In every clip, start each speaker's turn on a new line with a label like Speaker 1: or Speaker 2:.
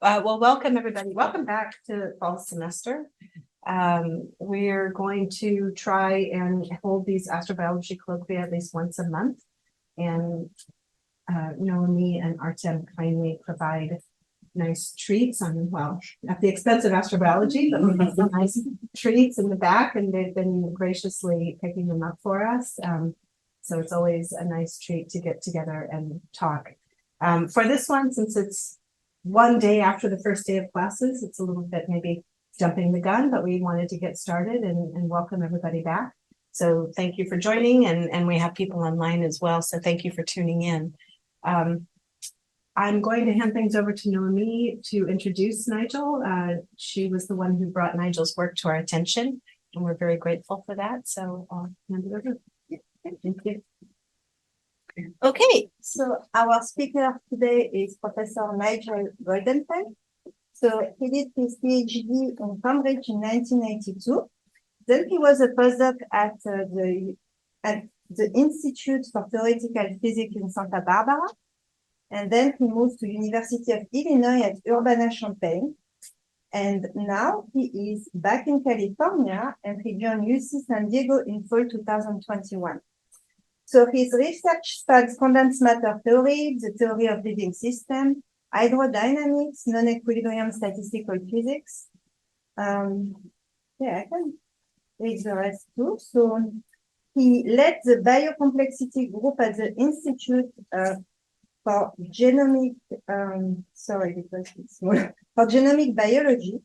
Speaker 1: Well, welcome everybody. Welcome back to fall semester. We're going to try and hold these astrobiology colloquia at least once a month. And Noémie and Artem kindly provide nice treats well, at the expense of astrobiology, but we have some nice treats in the back, and they've been graciously picking them up for us. So it's always a nice treat to get together and talk. For this one, since it's one day after the first day of classes, it's a little bit maybe jumping the gun, but we wanted to get started and welcome everybody back. So thank you for joining, and we have people online as well, so thank you for tuning in. I'm going to hand things over to Noémie to introduce Nigel. She was the one who brought Nigel's work to our attention, and we're very grateful for that. So I'll hand it over. Thank you.
Speaker 2: Okay, so our speaker today is Professor Nigel Goldenfeld. So he did his PhD in Cambridge in 1982. Then he was a postdoc at the Institute for Theoretical Physics in Santa Barbara. And then he moved to University of Illinois at Urbana-Champaign. And now he is back in California, and he joined UC San Diego in fall 2021. So his research spans condensed matter theory, the theory of living systems, hydrodynamics, non-equilibrium statistical physics. I can read the rest too. So he led the biocomplexity group at the Institute for Genomic, for Genomic Biology,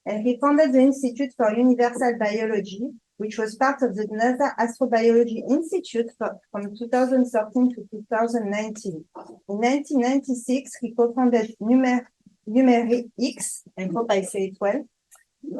Speaker 2: and he founded the Institute for Universal Biology, which was part of the NASA Astrobiology Initiative from 2013 to 2019. In 1996, he co-founded Numerix, I hope I say it well,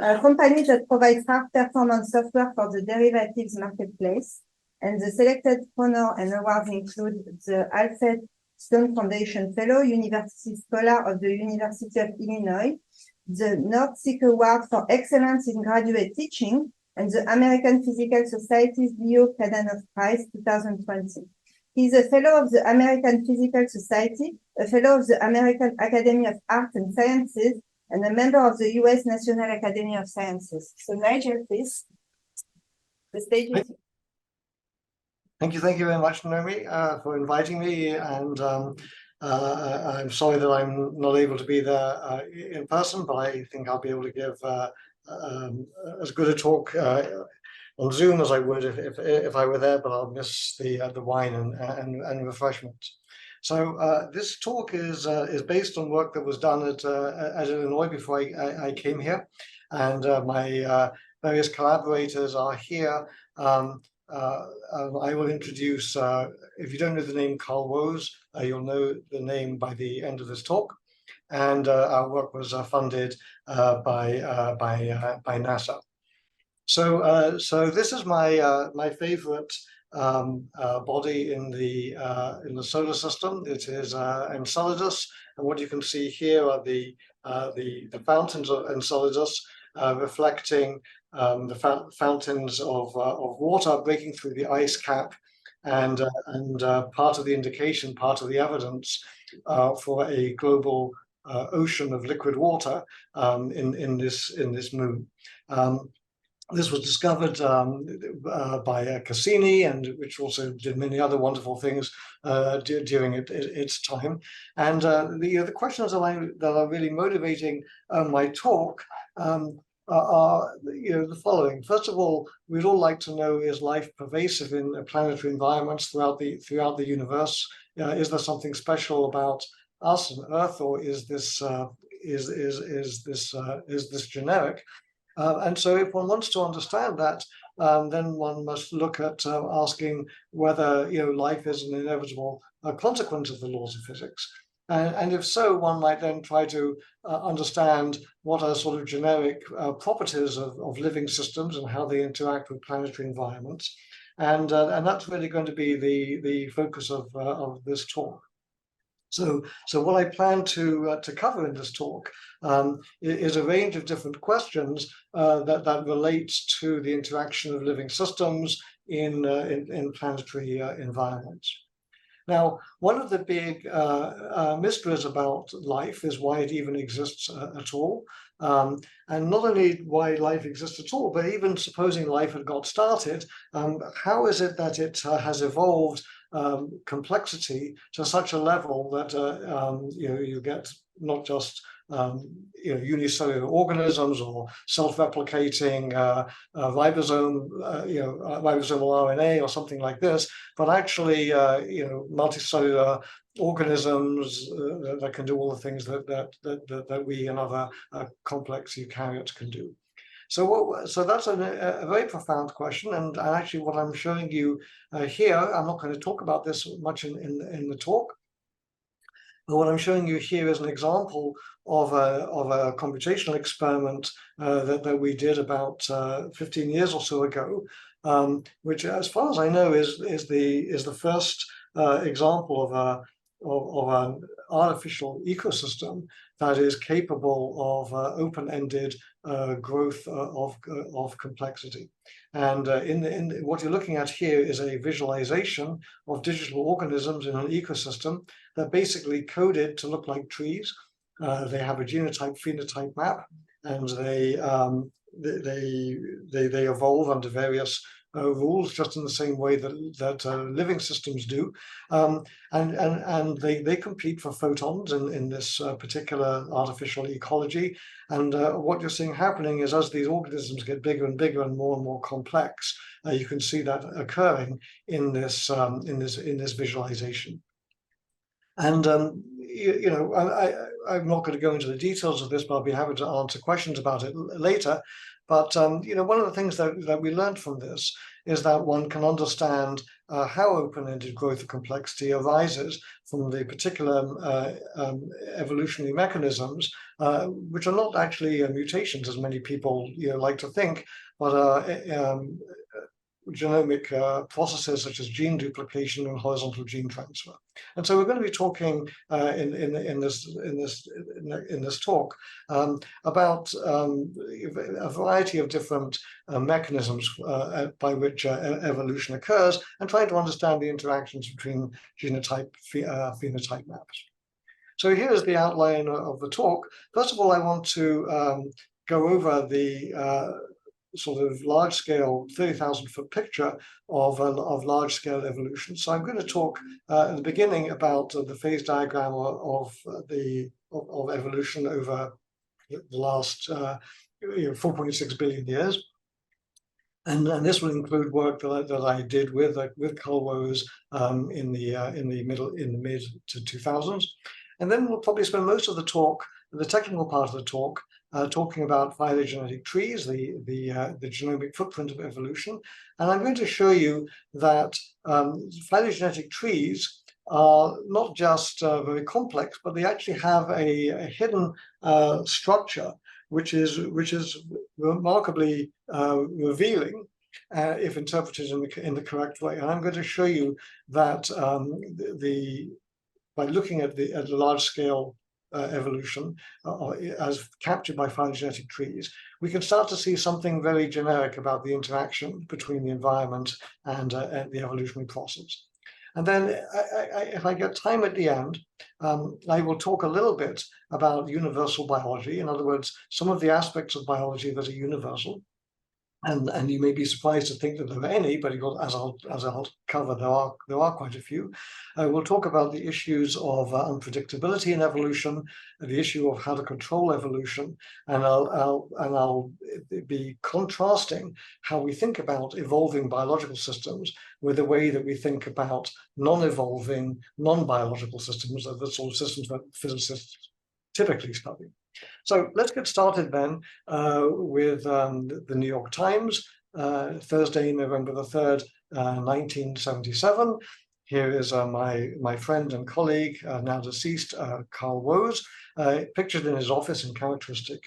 Speaker 2: a company that provides high-performance software for the derivatives marketplace. And the selected honor and awards include the Alfred Stone Foundation Fellow, University Scholar of the University of Illinois, the North Seek Award for Excellence in Graduate Teaching, and the American Physical Society's Leo Kadanoff Prize 2020. He's a Fellow of the American Physical Society, a Fellow of the American Academy of Arts and Sciences, and a member of the U.S. National Academy of Sciences. So Nigel, please. The stage is...
Speaker 3: Thank you very much, Noémie, for inviting me, and I'm sorry that I'm not able to be there in person, but I think I'll be able to give as good a talk on Zoom as I would if I were there, but I'll miss the wine and refreshments. So this talk is based on work that was done at Illinois before I came here, and my various collaborators are here. I will introduce, if you don't know the name Carl Rose, you'll know the name by the end of this talk. And our work was funded by NASA. So this is my favorite body in the solar system. It is Enceladus, and what you can see here are the fountains of Enceladus reflecting the fountains of water breaking through the ice cap, and part of the indication, part of the evidence for a global ocean of liquid water in this moon. This was discovered by Cassini, and which also did many other wonderful things during its time. And the questions that are really motivating my talk are the following. First of all, we'd all like to know: is life pervasive in planetary environments throughout the universe? Is there something special about us and Earth, or is this generic? And so, if one wants to understand that, then one must look at asking whether life is an inevitable consequence of the laws of physics. And if so, one might then try to understand what are sort of generic properties of living systems and how they interact with planetary environments. And that's really going to be the focus of this talk. So what I plan to cover in this talk is a range of different questions that relate to the interaction of living systems in planetary environments. Now, one of the big mysteries about life is why it even exists at all. And not only why life exists at all, but even supposing life had got started, how is it that it has evolved complexity to such a level that you get not just unicellular organisms or self-replicating ribosomal RNA or something like this, but actually multicellular organisms that can do all the things that we and other complex eukaryotes can do. So that's a very profound question, and actually what I'm showing you here, I'm not going to talk about this much in the talk, but what I'm showing you here is an example of a computational experiment that we did about 15 years or so ago, which, as far as I know, is the first example of an artificial ecosystem that is capable of open-ended growth of complexity. And what you're looking at here is a visualization of digital organisms in an ecosystem that basically coded to look like trees. They have a genotype-phenotype map, and they evolve under various rules, just in the same way that living systems do, and they compete for photons in this particular artificial ecology. And what you're seeing happening is, as these organisms get bigger and bigger and more complex, you can see that occurring in this visualization. And I'm not going to go into the details of this, but I'll be happy to answer questions about it later. But one of the things that we learned from this is that one can understand how open-ended growth of complexity arises from the particular evolutionary mechanisms, which are not actually mutations, as many people like to think, but are genomic processes such as gene duplication and horizontal gene transfer. And so we're going to be talking in this talk about a variety of different mechanisms by which evolution occurs, and trying to understand the interactions between genotype phenotype maps. So here is the outline of the talk. First of all, I want to go over the sort of large-scale 30,000-foot picture of large-scale evolution. So I'm going to talk at the beginning about the phase diagram of evolution over the last 4.6 billion years, and this will include work that I did with Carl Woese in the mid to 2000s, and then we'll probably spend most of the talk, the technical part of the talk, talking about phylogenetic trees, the genomic footprint of evolution. And I'm going to show you that phylogenetic trees are not just very complex, but they actually have a hidden structure, which is remarkably revealing if interpreted in the correct way. And I'm going to show you that by looking at the large scale evolution as captured by phylogenetic trees, we can start to see something very generic about the interaction between the environment and the evolutionary process. And then if I get time at the end, I will talk a little bit about universal biology. In other words, some of the aspects of biology that are universal. And you may be surprised to think that there are any, but as I'll cover, there are quite a few. We'll talk about the issues of unpredictability in evolution, the issue of how to control evolution, and I'll be contrasting how we think about evolving biological systems with the way that we think about non-evolving, non-biological systems, the sort of systems that physicists typically study. So let's get started then with the New York Times, Thursday, November the 3rd, 1977. Here is my friend and colleague, now deceased, Carl Woese, pictured in his office in characteristic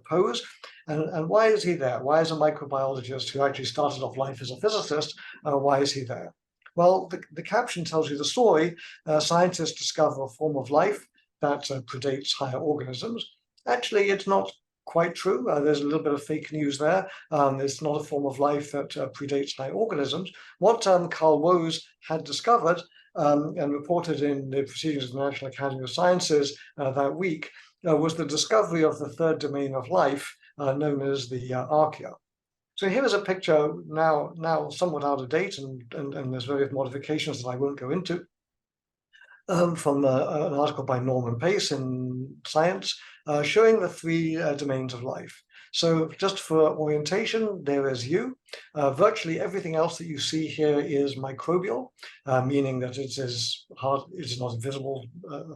Speaker 3: pose. And why is he there? Why is a microbiologist who actually started off life as a physicist, why is he there? Well, the caption tells you the story. Scientists discover a form of life that predates higher organisms. Actually, it's not quite true. There's a little bit of fake news there. It's not a form of life that predates higher organisms. What Carl Woese had discovered and reported in the Proceedings of the National Academy of Sciences that week, was the discovery of the third domain of life, known as the archaea. So here is a picture now somewhat out of date, and there's various modifications that I won't go into, from an article by Norman Pace in Science, showing the three domains of life. So just for orientation, there is you. Virtually everything else that you see here is microbial, meaning that it is not visible,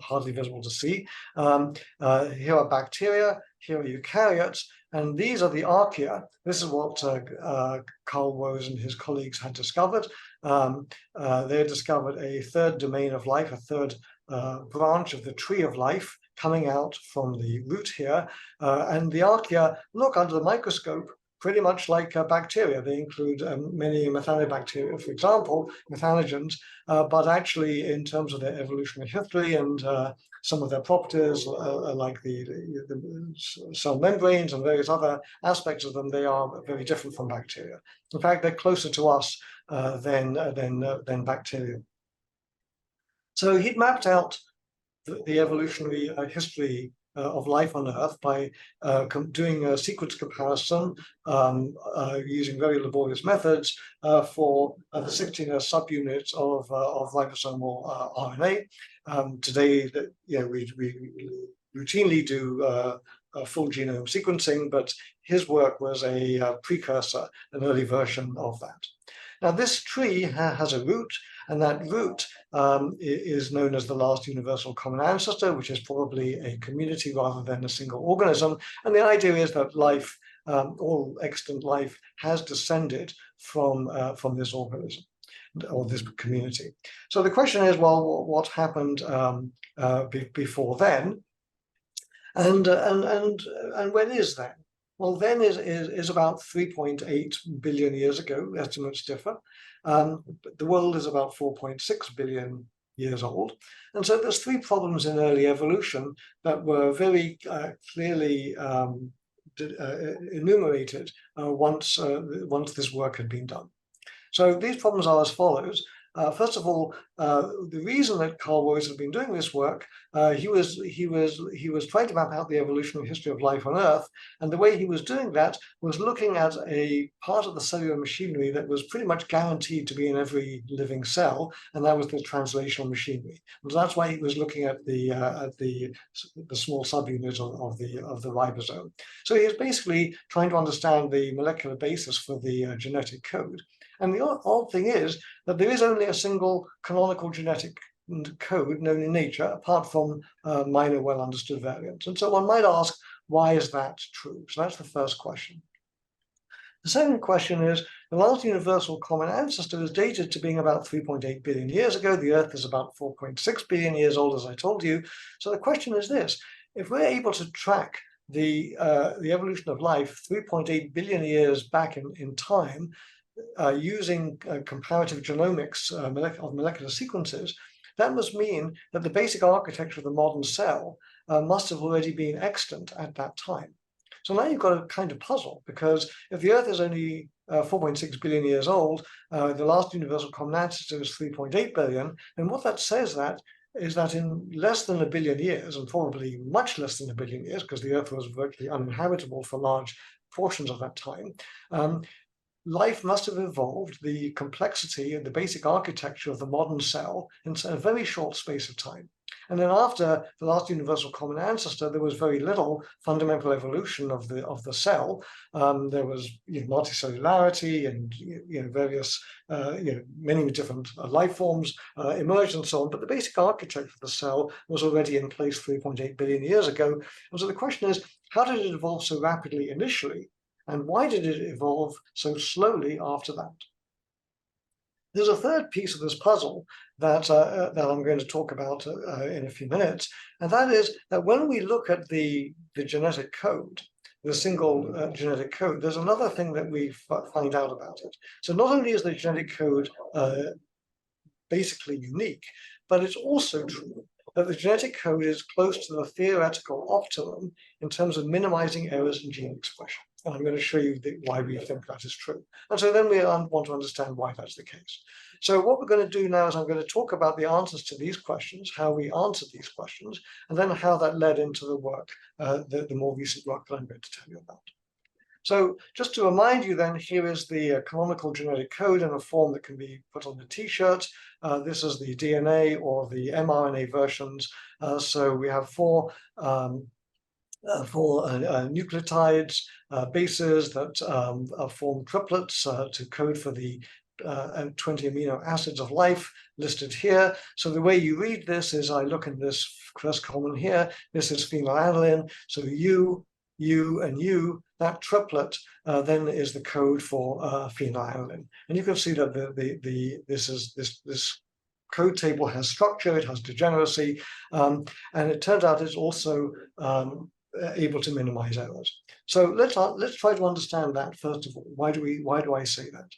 Speaker 3: hardly visible to see. Here are bacteria, here are eukaryotes, and these are the archaea. This is what Carl Woese and his colleagues had discovered. They discovered a third domain of life, a third branch of the tree of life coming out from the root here. And the archaea look under the microscope pretty much like bacteria. They include many methanoBacteria, for example, methanogens, but actually in terms of their evolutionary history and some of their properties, like the cell membranes and various other aspects of them, they are very different from bacteria. In fact, they're closer to us than bacteria. So he'd mapped out the evolutionary history of life on Earth by doing a sequence comparison using very laborious methods for the 16 subunits of ribosomal RNA. Today, we routinely do full genome sequencing, but his work was a precursor, an early version of that. Now, this tree has a root, and that root is known as the last universal common ancestor, which is probably a community rather than a single organism. And the idea is that life, all extant life, has descended from this organism or this community. So the question is, well, what happened before then, and when is then? Well, then is about 3.8 billion years ago. Estimates differ. The world is about 4.6 billion years old. And so there's three problems in early evolution that were very clearly enumerated once this work had been done. So these problems are as follows. First of all, the reason that Carl Woese had been doing this work, he was trying to map out the evolutionary history of life on Earth, and the way he was doing that was looking at a part of the cellular machinery that was pretty much guaranteed to be in every living cell, and that was the translational machinery. And so that's why he was looking at the small subunit of the ribosome. So he was basically trying to understand the molecular basis for the genetic code. And the odd thing is that there is only a single canonical genetic code known in nature, apart from minor well-understood variants. And so one might ask, why is that true? So that's the first question. The second question is, the last universal common ancestor is dated to being about 3.8 billion years ago. The Earth is about 4.6 billion years old, as I told you. So the question is this: if we're able to track the evolution of life 3.8 billion years back in time, using comparative genomics of molecular sequences, that must mean that the basic architecture of the modern cell must have already been extant at that time. So now you've got a kind of puzzle, because if the Earth is only 4.6 billion years old, the last universal common ancestor is 3.8 billion, and what that says is that in less than a billion years, and probably much less than a billion years, because the Earth was virtually uninhabitable for large portions of that time, life must have evolved the complexity and the basic architecture of the modern cell in a very short space of time. And then after the last universal common ancestor, there was very little fundamental evolution of the cell. There was multicellularity and various many different life forms emerged and so on. But the basic architecture of the cell was already in place 3.8 billion years ago. And so the question is, how did it evolve so rapidly initially? And why did it evolve so slowly after that? There's a third piece of this puzzle that I'm going to talk about in a few minutes, and that is that when we look at the genetic code, the single genetic code, there's another thing that we find out about it. So not only is the genetic code basically unique, but it's also true that the genetic code is close to the theoretical optimum in terms of minimizing errors in gene expression. And I'm going to show you why we think that is true. And so then we want to understand why that's the case. So what we're going to do now is I'm going to talk about the answers to these questions, how we answered these questions, and then how that led into the work, the more recent work that I'm going to tell you about. So just to remind you then, here is the canonical genetic code in a form that can be put on a t-shirt. This is the DNA or the mRNA versions. So we have four nucleotides, bases that form triplets to code for the 20 amino acids of life listed here. So the way you read this is I look in this first column here. This is phenylalanine. So U, and U, that triplet then is the code for phenylalanine. And you can see that this code table has structure, it has degeneracy, and it turns out it's also able to minimize errors. So let's try to understand that first of all. Why do I say that?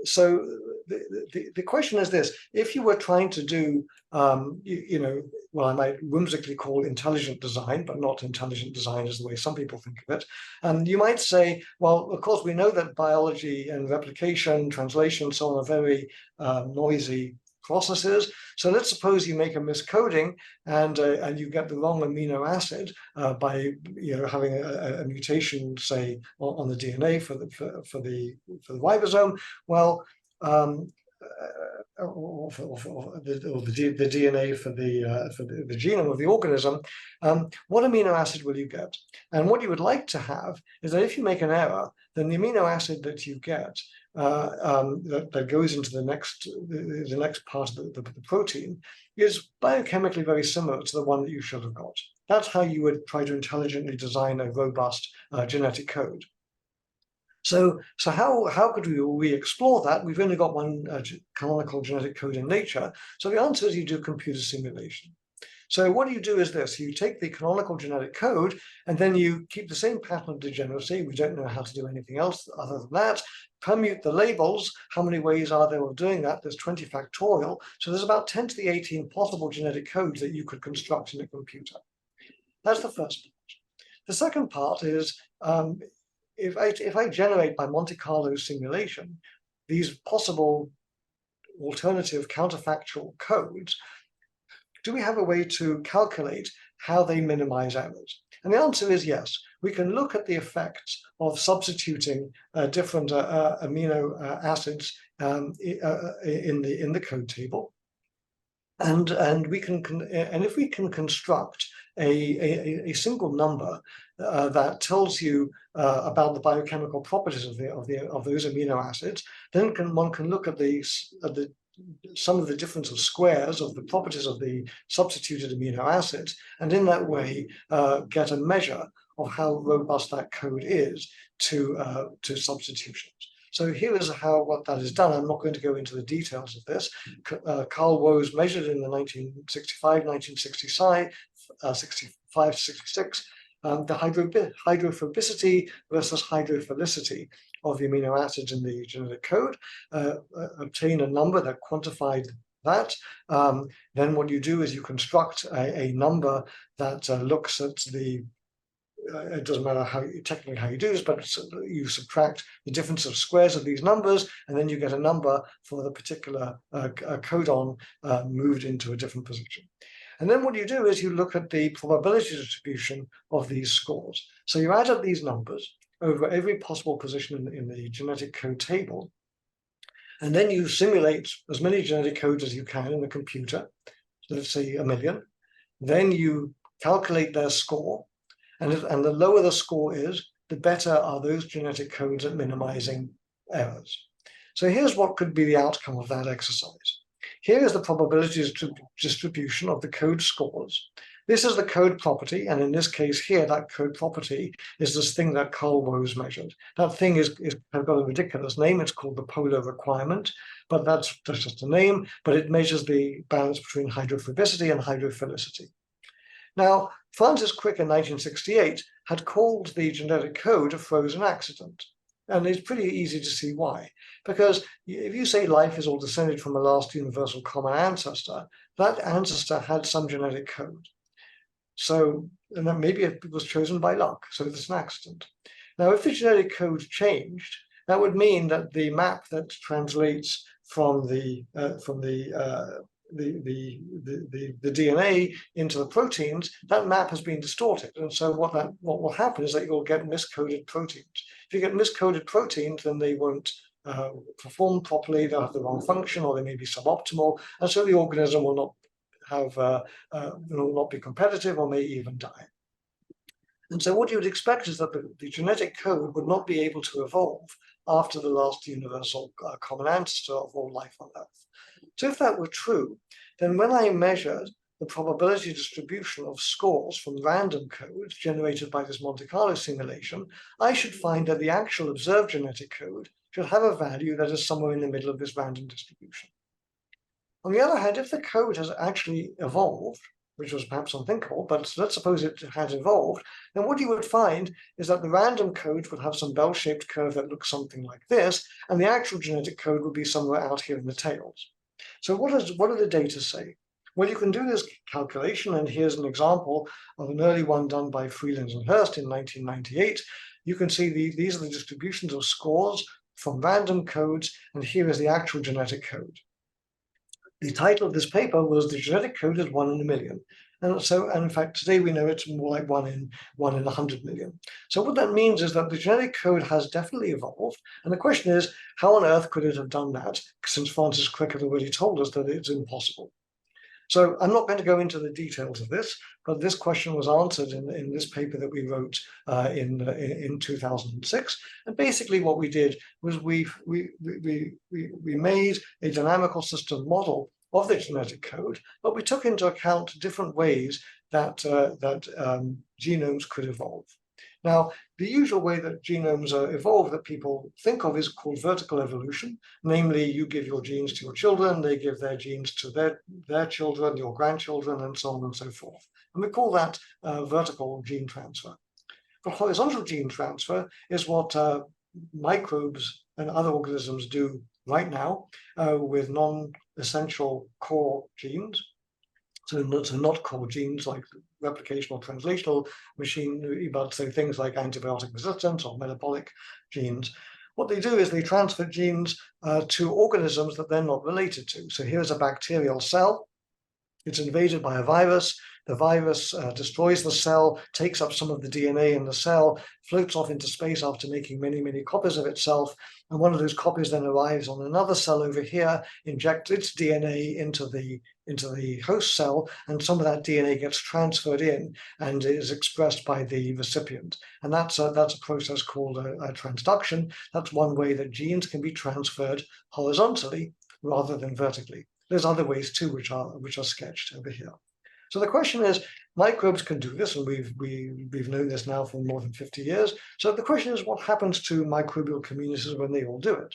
Speaker 3: So the question is this: if you were trying to do, well, I might whimsically call intelligent design, but not intelligent design is the way some people think of it. And you might say, well, of course, we know that biology and replication, translation, so on are very noisy processes. So let's suppose you make a miscoding and you get the wrong amino acid by having a mutation, say, on the DNA for the ribosome. Well, or the DNA for the genome of the organism, what amino acid will you get? And what you would like to have is that if you make an error, then the amino acid that you get that goes into the next part of the protein is biochemically very similar to the one that you should have got. That's how you would try to intelligently design a robust genetic code. So how could we explore that? We've only got one canonical genetic code in nature. So the answer is you do computer simulation. So what you do is this: you take the canonical genetic code, and then you keep the same pattern of degeneracy. We don't know how to do anything else other than that. Permute the labels. How many ways are there of doing that? There's 20 factorial. So there's about 10 to the 18 possible genetic codes that you could construct in a computer. That's the first part. The second part is if I generate by Monte Carlo simulation these possible alternative counterfactual codes, do we have a way to calculate how they minimize errors? And the answer is yes. We can look at the effects of substituting different amino acids in the code table, and if we can construct a single number that tells you about the biochemical properties of those amino acids, then one can look at the sum of the difference of squares of the properties of the substituted amino acids, and in that way get a measure of how robust that code is to substitutions. So here is what that is done. I'm not going to go into the details of this. Carl Woese measured in the 1965, 66, the hydrophobicity versus hydrophilicity of the amino acids in the genetic code, obtain a number that quantified that. Then what you do is you construct a number that looks at the it doesn't matter technically how you do this, but you subtract the difference of squares of these numbers, and then you get a number for the particular codon moved into a different position. And then what you do is you look at the probability distribution of these scores. So you add up these numbers over every possible position in the genetic code table, and then you simulate as many genetic codes as you can in the computer, let's say 1 million. Then you calculate their score, and the lower the score is, the better are those genetic codes at minimizing errors. So here's what could be the outcome of that exercise. Here is the probability distribution of the code scores. This is the code property, and in this case here, that code property is this thing that Carl Woese measured. That thing has got a ridiculous name. It's called the polar requirement, but that's just a name, but it measures the balance between hydrophobicity and hydrophilicity. Now, Francis Crick in 1968 had called the genetic code a frozen accident. And it's pretty easy to see why. Because if you say life is all descended from a last universal common ancestor, that ancestor had some genetic code. So, and then maybe it was chosen by luck, so it's an accident. Now, if the genetic code changed, that would mean that the map that translates from the DNA into the proteins, that map has been distorted. And so what will happen is that you'll get miscoded proteins. If you get miscoded proteins, then they won't perform properly, they'll have the wrong function, or they may be suboptimal, and so the organism will not have will not be competitive or may even die. And so what you would expect is that the genetic code would not be able to evolve after the last universal common ancestor of all life on Earth. So if that were true, then when I measured the probability distribution of scores from random codes generated by this Monte Carlo simulation, I should find that the actual observed genetic code should have a value that is somewhere in the middle of this random distribution. On the other hand, if the code has actually evolved, which was perhaps unthinkable, but let's suppose it had evolved, then what you would find is that the random code would have some bell-shaped curve that looks something like this, and the actual genetic code would be somewhere out here in the tails. So what do the data say? Well, you can do this calculation, and here's an example of an early one done by Freeland and Hurst in 1998. You can see these are the distributions of scores from random codes, and here is the actual genetic code. The title of this paper was "The Genetic Code is 1 in a Million." And in fact, today we know it's more like 1 in 100 million. So what that means is that the genetic code has definitely evolved. And the question is, how on earth could it have done that? Since Francis Crick had already told us that it's impossible. So I'm not going to go into the details of this, but this question was answered in this paper that we wrote in 2006. And basically what we did was we made a dynamical system model of the genetic code, but we took into account different ways that genomes could evolve. Now, the usual way that genomes evolve that people think of is called vertical evolution. Namely, you give your genes to your children, they give their genes to their children, your grandchildren, and so on and so forth. And we call that vertical gene transfer. But horizontal gene transfer is what microbes and other organisms do right now with non-essential core genes. So not core genes like replication or translational machinery, but so things like antibiotic resistance or metabolic genes. What they do is they transfer genes to organisms that they're not related to. So here's a bacterial cell. It's invaded by a virus. The virus destroys the cell, takes up some of the DNA in the cell, floats off into space after making many, many copies of itself. And one of those copies then arrives on another cell over here, injects its DNA into the host cell, and some of that DNA gets transferred in and is expressed by the recipient. And that's a process called a transduction. That's one way that genes can be transferred horizontally rather than vertically. There's other ways too, which are sketched over here. So the question is, microbes can do this, and we've known this now for more than 50 years. So the question is, what happens to microbial communities when they all do it?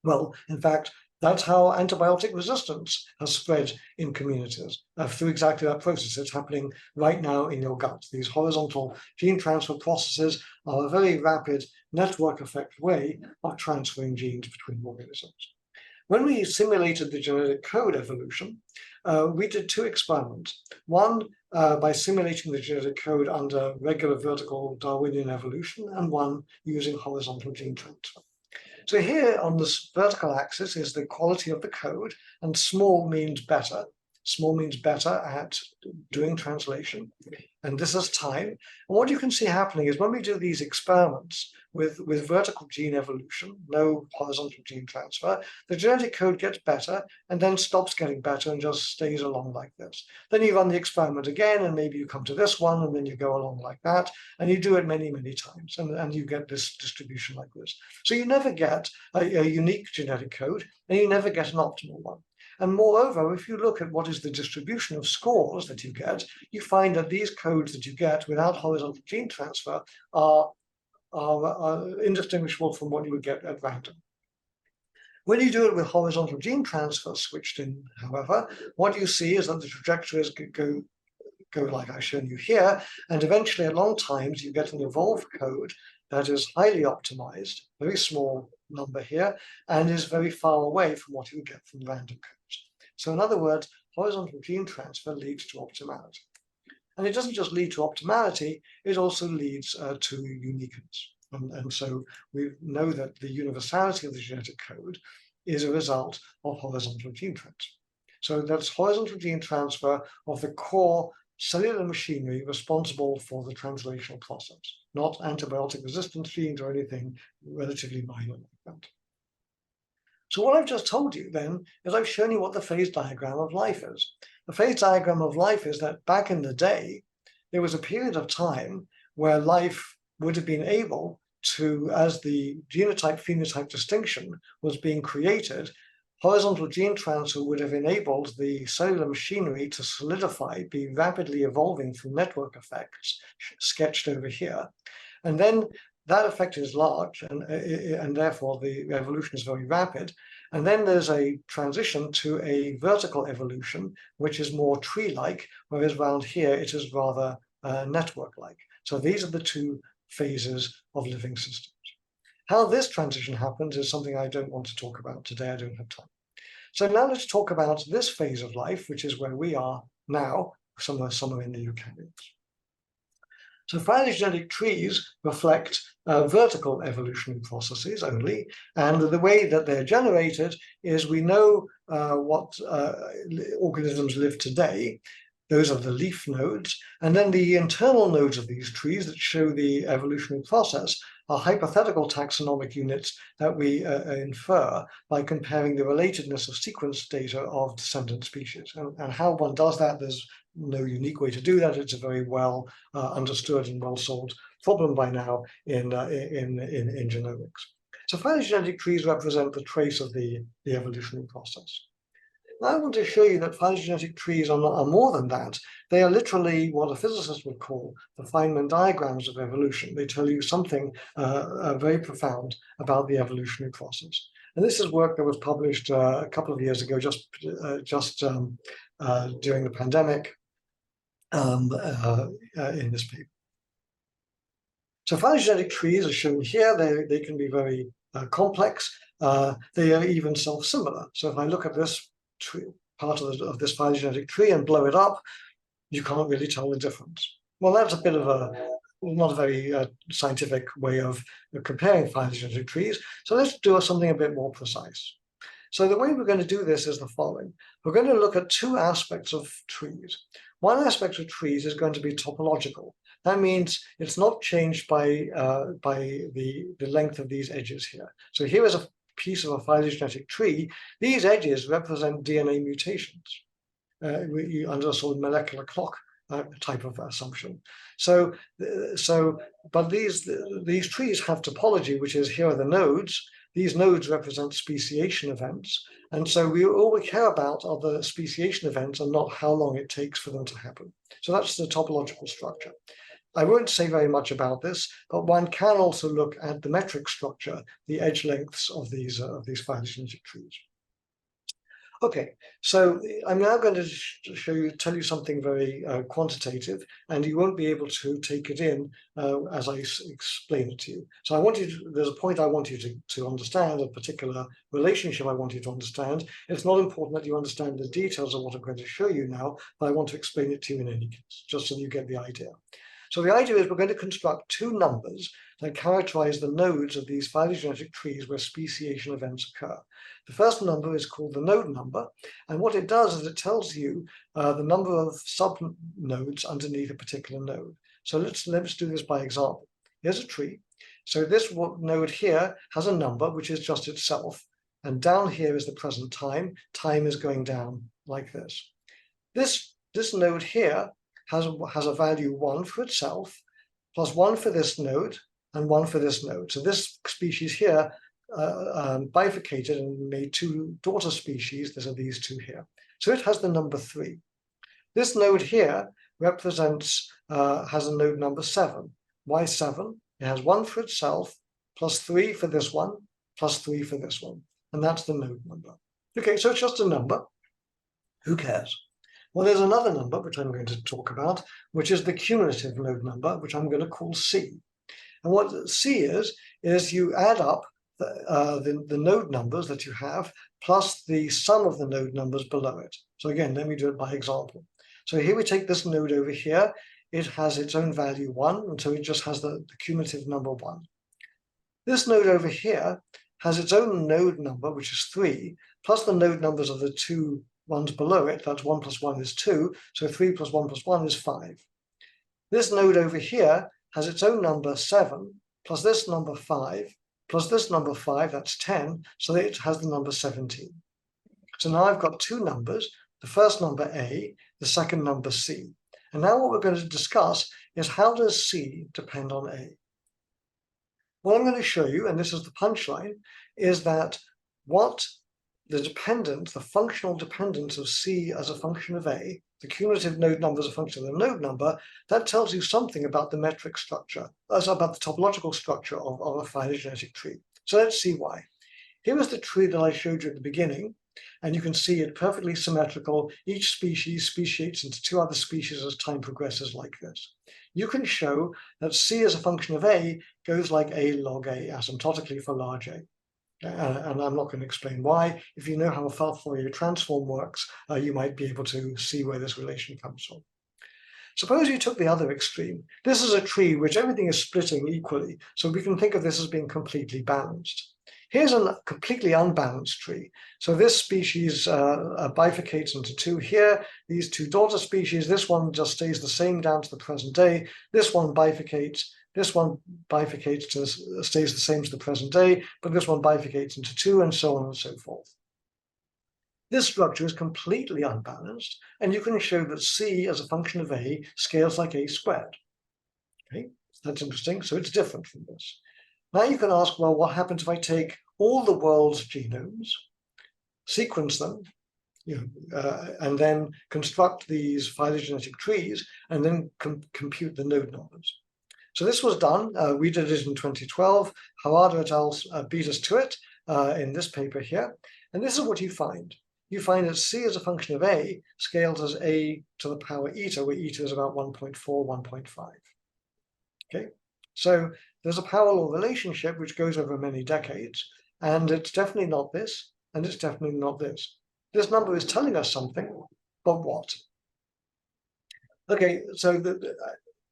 Speaker 3: Well, in fact, that's how antibiotic resistance has spread in communities through exactly that process. It's happening right now in your gut. These horizontal gene transfer processes are a very rapid network effect way of transferring genes between organisms. When we simulated the genetic code evolution, we did two experiments. One by simulating the genetic code under regular vertical Darwinian evolution, and one using horizontal gene transfer. So here on this vertical axis is the quality of the code, and small means better. Small means better at doing translation, and this is time. And what you can see happening is when we do these experiments with vertical gene evolution, no horizontal gene transfer, the genetic code gets better and then stops getting better and just stays along like this. Then you run the experiment again, and maybe you come to this one, and then you go along like that, and you do it many, many times, and you get this distribution like this. So you never get a unique genetic code, and you never get an optimal one. And moreover, if you look at what is the distribution of scores that you get, you find that these codes that you get without horizontal gene transfer are indistinguishable from what you would get at random. When you do it with horizontal gene transfer switched in, however, what you see is that the trajectories go like I've shown you here, and eventually at long times you get an evolved code that is highly optimized, very small number here, and is very far away from what you would get from random codes. So in other words, horizontal gene transfer leads to optimality. And it doesn't just lead to optimality, it also leads to uniqueness. And so we know that the universality of the genetic code is a result of horizontal gene transfer. So that's horizontal gene transfer of the core cellular machinery responsible for the translational process, not antibiotic resistance genes or anything relatively minor like that. So what I've just told you then is I've shown you what the phase diagram of life is. The phase diagram of life is that back in the day, there was a period of time where life would have been able to, as the genotype-phenotype distinction was being created, horizontal gene transfer would have enabled the cellular machinery to solidify, be rapidly evolving through network effects sketched over here. And then that effect is large, and therefore the evolution is very rapid. And then there's a transition to a vertical evolution, which is more tree-like, whereas around here it is rather network-like. So these are the two phases of living systems. How this transition happens is something I don't want to talk about today. I don't have time. So now let's talk about this phase of life, which is where we are now, somewhere in the eukaryotes. So phylogenetic trees reflect vertical evolutionary processes only, and the way that they're generated is we know what organisms live today. Those are the leaf nodes, and then the internal nodes of these trees that show the evolutionary process are hypothetical taxonomic units that we infer by comparing the relatedness of sequence data of descendant species. And how one does that, there's no unique way to do that. It's a very well understood and well solved problem by now in genomics. So phylogenetic trees represent the trace of the evolutionary process. Now I want to show you that phylogenetic trees are more than that. They are literally what a physicist would call the Feynman diagrams of evolution. They tell you something very profound about the evolutionary process. And this is work that was published a couple of years ago, just during the pandemic in this paper. So phylogenetic trees are shown here. They can be very complex. They are even self-similar. So if I look at this part of this phylogenetic tree and blow it up, you can't really tell the difference. Well, that's a bit of not a very scientific way of comparing phylogenetic trees. So let's do something a bit more precise. So the way we're going to do this is the following. We're going to look at two aspects of trees. One aspect of trees is going to be topological. That means it's not changed by the length of these edges here. So here is a piece of a phylogenetic tree. These edges represent DNA mutations under a sort of molecular clock type of assumption. But these trees have topology, which is here are the nodes. These nodes represent speciation events. And so all we care about are the speciation events and not how long it takes for them to happen. So that's the topological structure. I won't say very much about this, but one can also look at the metric structure, the edge lengths of these phylogenetic trees. Okay, so I'm now going to tell you something very quantitative, and you won't be able to take it in as I explain it to you. So there's a point I want you to understand, a particular relationship I want you to understand. It's not important that you understand the details of what I'm going to show you now, but I want to explain it to you in any case, just so you get the idea. So the idea is we're going to construct two numbers that characterize the nodes of these phylogenetic trees where speciation events occur. The first number is called the node number, and what it does is it tells you the number of subnodes underneath a particular node. So let's do this by example. Here's a tree. So this node here has a number which is just itself, and down here is the present time. Time is going down like this. This node here has a value 1 for itself, plus 1 for this node, and 1 for this node. So this species here bifurcated and made two daughter species. These are these two here. So it has the number 3. This node here represents, has a node number 7. Why 7? It has 1 for itself, plus 3 for this one, plus 3 for this one. And that's the node number. Okay, so it's just a number. Who cares? Well, there's another number, which I'm going to talk about, which is the cumulative node number, which I'm going to call C. And what C is you add up the node numbers that you have, plus the sum of the node numbers below it. So again, let me do it by example. So here we take this node over here. It has its own value 1, and so it just has the cumulative number 1. This node over here has its own node number, which is 3, plus the node numbers of the two ones below it. That's 1 plus 1 is 2, so 3 plus 1 plus 1 is 5. This node over here has its own number 7, plus this number 5, plus this number 5, that's 10, so that it has the number 17. So now I've got two numbers, the first number A, the second number C. And now what we're going to discuss is how does C depend on A? What I'm going to show you, and this is the punchline, is that what the functional dependence of C as a function of A, the cumulative node number as a function of the node number, that tells you something about the metric structure, about the topological structure of a phylogenetic tree. So let's see why. Here is the tree that I showed you at the beginning, and you can see it perfectly symmetrical. Each species speciates into two other species as time progresses like this. You can show that C as a function of A goes like A log A, asymptotically for large A. And I'm not going to explain why. If you know how a Fourier transform works, you might be able to see where this relation comes from. Suppose you took the other extreme. This is a tree which everything is splitting equally, so we can think of this as being completely balanced. Here's a completely unbalanced tree. So this species bifurcates into two here. These two daughter species, this one just stays the same down to the present day. This one bifurcates. This one bifurcates to stays the same to the present day, but this one bifurcates into two, and so on and so forth. This structure is completely unbalanced, and you can show that C as a function of A scales like A squared. Okay, that's interesting. So it's different from this. Now you can ask, well, what happens if I take all the world's genomes, sequence them, and then construct these phylogenetic trees, and then compute the node numbers? So this was done. We did it in 2012. Harada et al. Beat us to it in this paper here. And this is what you find. You find that C as a function of A scales as A to the power eta, where eta is about 1.4, 1.5. Okay, so there's a power law relationship which goes over many decades, and it's definitely not this, and it's definitely not this. This number is telling us something, but what? Okay, so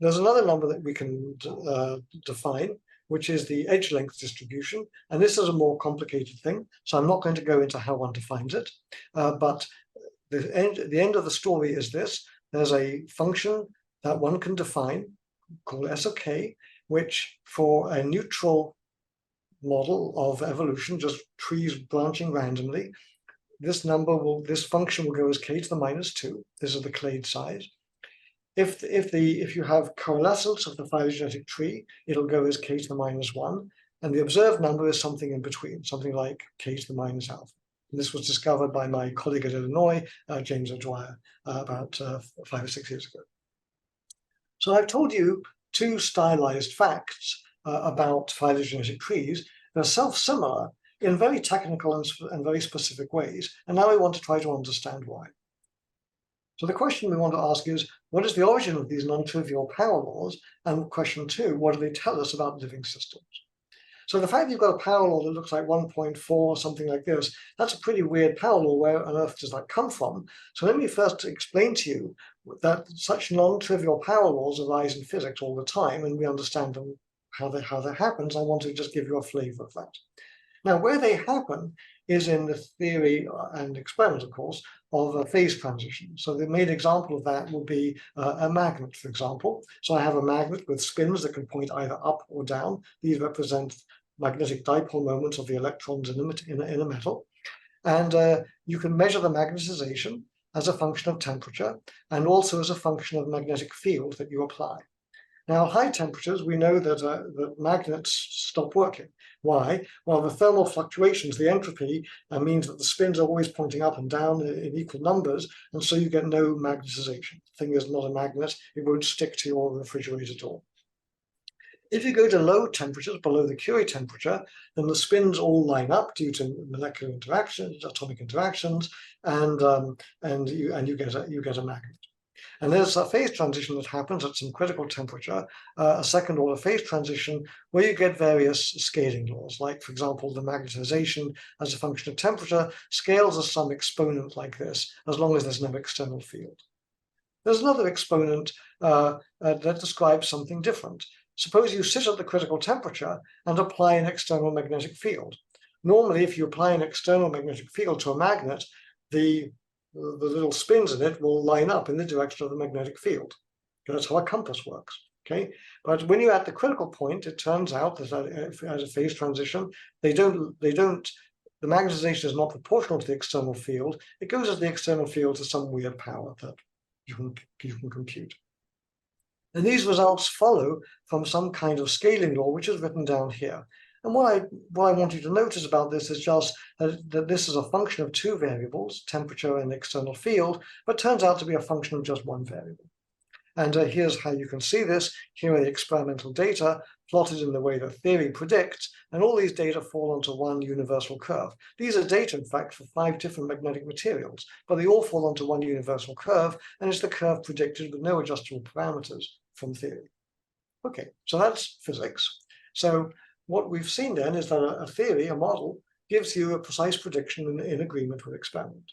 Speaker 3: there's another number that we can define, which is the edge length distribution. And this is a more complicated thing, so I'm not going to go into how one defines it. But the end of the story is this. There's a function that one can define called S of k, which for a neutral model of evolution, just trees branching randomly, this function will go as k to the minus 2. This is the clade size. If you have coalescence of the phylogenetic tree, it'll go as k to the minus 1, and the observed number is something in between, something like k to the minus alpha. And this was discovered by my colleague at Illinois, James O'Dwyer, about 5 or 6 years ago. So I've told you two stylized facts about phylogenetic trees. They're self-similar in very technical and very specific ways, and now we want to try to understand why. So the question we want to ask is, what is the origin of these non-trivial power laws? And question 2, what do they tell us about living systems? So the fact you've got a power law that looks like 1.4, something like this, that's a pretty weird power law. Where on earth does that come from? So let me first explain to you that such non-trivial power laws arise in physics all the time, and we understand them, how that happens. I want to just give you a flavor of that. Now, where they happen is in the theory and experiment, of course, of a phase transition. So the main example of that would be a magnet, for example. So I have a magnet with spins that can point either up or down. These represent magnetic dipole moments of the electrons in a metal. And you can measure the magnetization as a function of temperature and also as a function of magnetic field that you apply. Now, high temperatures, we know that magnets stop working. Why? Well, the thermal fluctuations, the entropy, means that the spins are always pointing up and down in equal numbers, and so you get no magnetization. The thing is not a magnet, it won't stick to your refrigerator door. If you go to low temperatures, below the Curie temperature, then the spins all line up due to molecular interactions, atomic interactions, and you get a magnet. And there's a phase transition that happens at some critical temperature, a second order phase transition, where you get various scaling laws. Like, for example, the magnetization as a function of temperature scales as some exponent like this, as long as there's no external field. There's another exponent that describes something different. Suppose you sit at the critical temperature and apply an external magnetic field. Normally, if you apply an external magnetic field to a magnet, the little spins in it will line up in the direction of the magnetic field. That's how a compass works. Okay, but when you're at the critical point, it turns out that as a phase transition, the magnetization is not proportional to the external field. It goes as the external field to some weird power that you can compute. And these results follow from some kind of scaling law, which is written down here. And what I want you to notice about this is just that this is a function of two variables, temperature and external field, but turns out to be a function of just one variable. And here's how you can see this. Here are the experimental data plotted in the way that theory predicts, and all these data fall onto one universal curve. These are data, in fact, for 5 different magnetic materials, but they all fall onto one universal curve, and it's the curve predicted with no adjustable parameters from theory. Okay, so that's physics. So what we've seen then is that a theory, a model, gives you a precise prediction in agreement with experiment.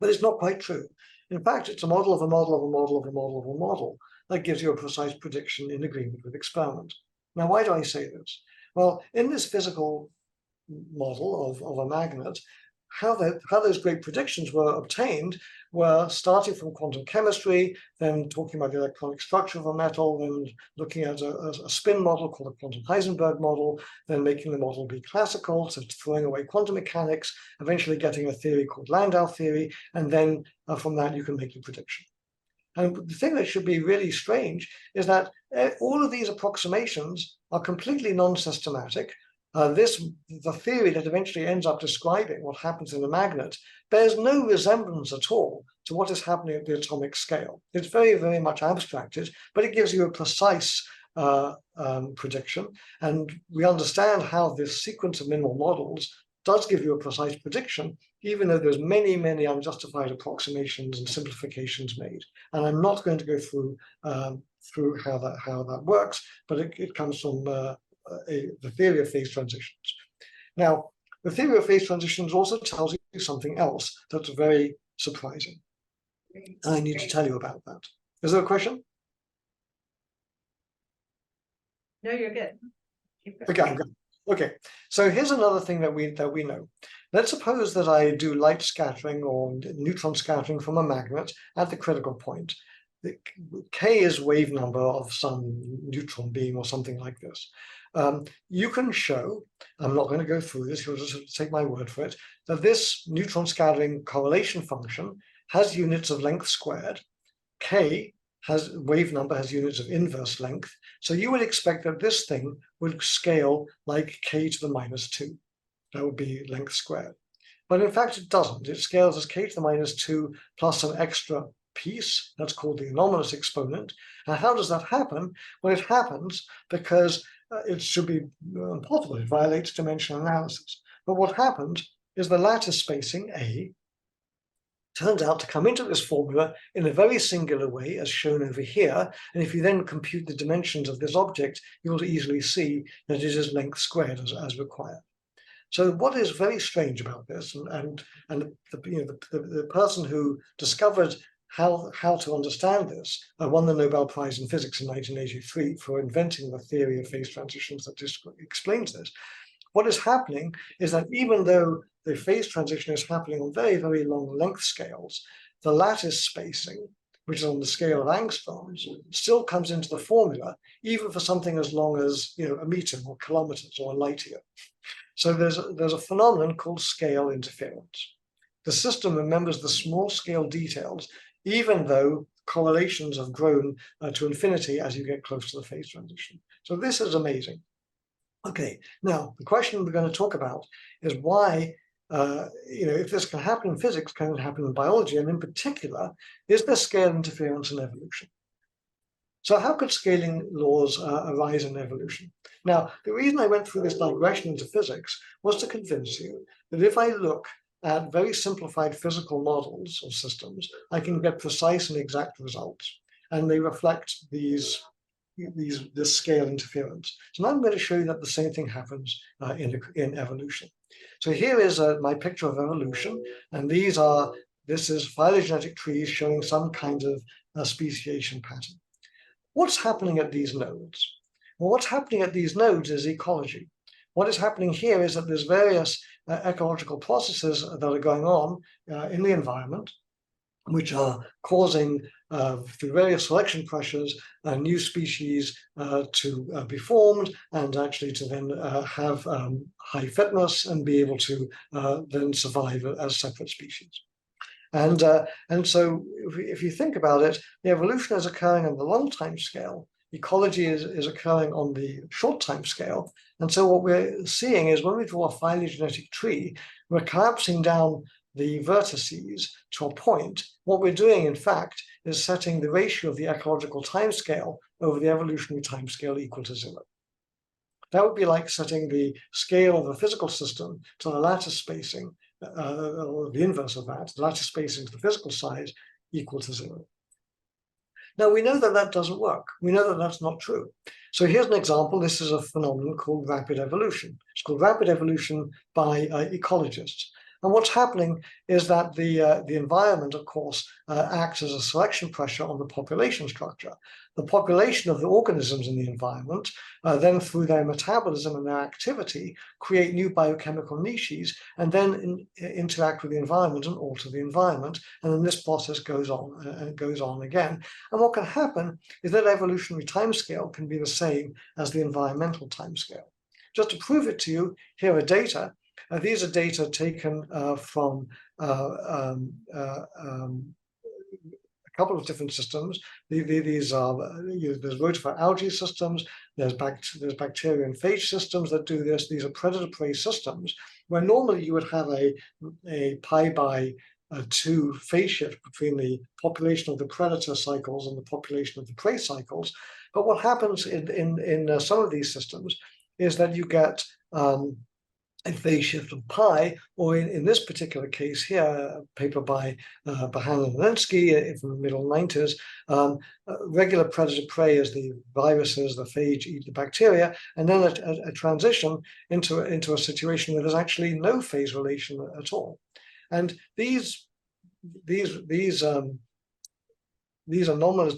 Speaker 3: But it's not quite true. In fact, it's a model of a model of a model of a model of a model that gives you a precise prediction in agreement with experiment. Now, why do I say this? Well, in this physical model of a magnet, how those great predictions were obtained were starting from quantum chemistry, then talking about the electronic structure of a metal, then looking at a spin model called a quantum Heisenberg model, then making the model be classical, so throwing away quantum mechanics, eventually getting a theory called Landau theory, and then from that you can make your prediction. And the thing that should be really strange is that all of these approximations are completely non-systematic. The theory that eventually ends up describing what happens in a magnet bears no resemblance at all to what is happening at the atomic scale. It's very, very much abstracted, but it gives you a precise prediction. And we understand how this sequence of minimal models does give you a precise prediction, even though there's many, many unjustified approximations and simplifications made. And I'm not going to go through how that works, but it comes from the theory of phase transitions. Now, the theory of phase transitions also tells you something else that's very surprising. I need to tell you about that. Is there a question?
Speaker 1: No, you're good.
Speaker 3: Okay, I'm good. Okay, so here's another thing that we know. Let's suppose that I do light scattering or neutron scattering from a magnet at the critical point. The K is wave number of some neutron beam or something like this. You can show, I'm not going to go through this, you'll just take my word for it, that this neutron scattering correlation function has units of length squared. K has wave number has units of inverse length. So you would expect that this thing would scale like K to the -2. That would be length squared. But in fact, it doesn't. It scales as K to the -2 plus some extra piece. That's called the anomalous exponent. And how does that happen? Well, it happens because it should be impossible. It violates dimensional analysis. But what happens is the lattice spacing, A, turns out to come into this formula in a very singular way, as shown over here. And if you then compute the dimensions of this object, you'll easily see that it is length squared as required. So what is very strange about this, and the person who discovered how to understand this won the Nobel Prize in Physics in 1983 for inventing the theory of phase transitions that explains this. What is happening is that even though the phase transition is happening on very, very long length scales, the lattice spacing, which is on the scale of angstroms, still comes into the formula, even for something as long as a meter or kilometers or a light year. So there's a phenomenon called scale interference. The system remembers the small scale details, even though correlations have grown to infinity as you get close to the phase transition. So this is amazing. Okay, now the question we're going to talk about is why, if this can happen in physics, can it happen in biology? And in particular, is there scale interference in evolution? So how could scaling laws arise in evolution? Now, the reason I went through this digression into physics was to convince you that if I look at very simplified physical models of systems, I can get precise and exact results, and they reflect this scale interference. So now I'm going to show you that the same thing happens in evolution. So here is my picture of evolution, and these are this is phylogenetic trees showing some kind of speciation pattern. What's happening at these nodes? Well, what's happening at these nodes is ecology. What is happening here is that there's various ecological processes that are going on in the environment, which are causing, through various selection pressures, new species to be formed, and actually to then have high fitness and be able to then survive as separate species. And so if you think about it, the evolution is occurring on the long time scale. Ecology is occurring on the short time scale. And so what we're seeing is when we draw a phylogenetic tree, we're collapsing down the vertices to a point. What we're doing, in fact, is setting the ratio of the ecological timescale over the evolutionary timescale equal to 0. That would be like setting the scale of a physical system to the lattice spacing, or the inverse of that, the lattice spacing to the physical size equal to 0. Now, we know that that doesn't work. We know that that's not true. So here's an example. This is a phenomenon called rapid evolution. It's called rapid evolution by ecologists. And what's happening is that the environment, of course, acts as a selection pressure on the population structure. The population of the organisms in the environment, then through their metabolism and their activity, create new biochemical niches and then interact with the environment and alter the environment. And then this process goes on and it goes on again. And what can happen is that evolutionary timescale can be the same as the environmental timescale. Just to prove it to you, here are data. These are data taken from a couple of different systems. These are, there's rotifer algae systems, there's bacteria and phage systems that do this. These are predator-prey systems, where normally you would have a pi by 2 phase shift between the population of the predator cycles and the population of the prey cycles. But what happens in some of these systems is that you get a phase shift of pi, or in this particular case here, a paper by Batalha and Natalie from the middle 90s, regular predator-prey as the viruses, the phage eat the bacteria, and then a transition into a situation where there's actually no phase relation at all. And these anomalous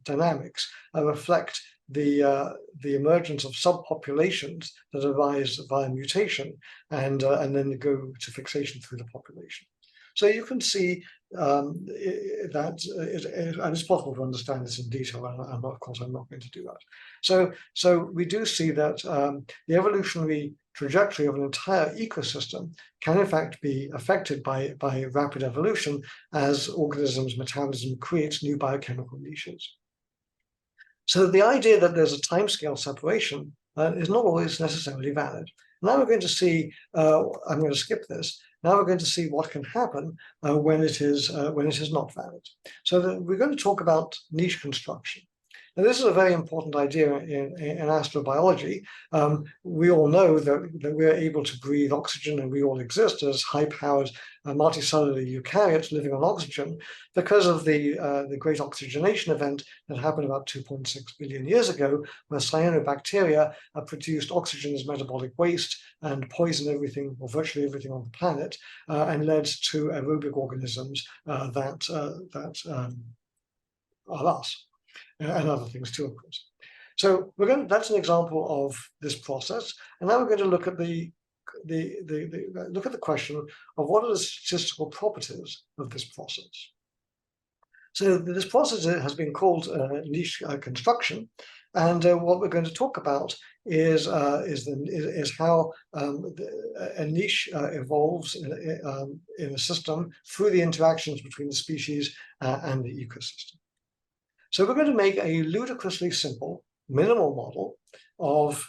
Speaker 3: dynamics reflect the emergence of subpopulations that arise via mutation and then go to fixation through the population. So you can see that and it's possible to understand this in detail, and of course I'm not going to do that. So we do see that the evolutionary trajectory of an entire ecosystem can in fact be affected by rapid evolution as organisms' metabolism creates new biochemical niches. So the idea that there's a timescale separation is not always necessarily valid. Now we're going to see, I'm going to skip this. Now we're going to see what can happen when it is not valid. So we're going to talk about niche construction. Now, this is a very important idea in astrobiology. We all know that we're able to breathe oxygen and we all exist as high-powered multicellular eukaryotes living on oxygen because of the great oxygenation event that happened about 2.6 billion years ago, where cyanobacteria produced oxygen as metabolic waste and poisoned everything, or virtually everything on the planet, and led to aerobic organisms that are us. And other things too, of course. So that's an example of this process. And now we're going to look at the question of what are the statistical properties of this process. So this process has been called niche construction. And what we're going to talk about is how a niche evolves in a system through the interactions between the species and the ecosystem. So we're going to make a ludicrously simple, minimal model of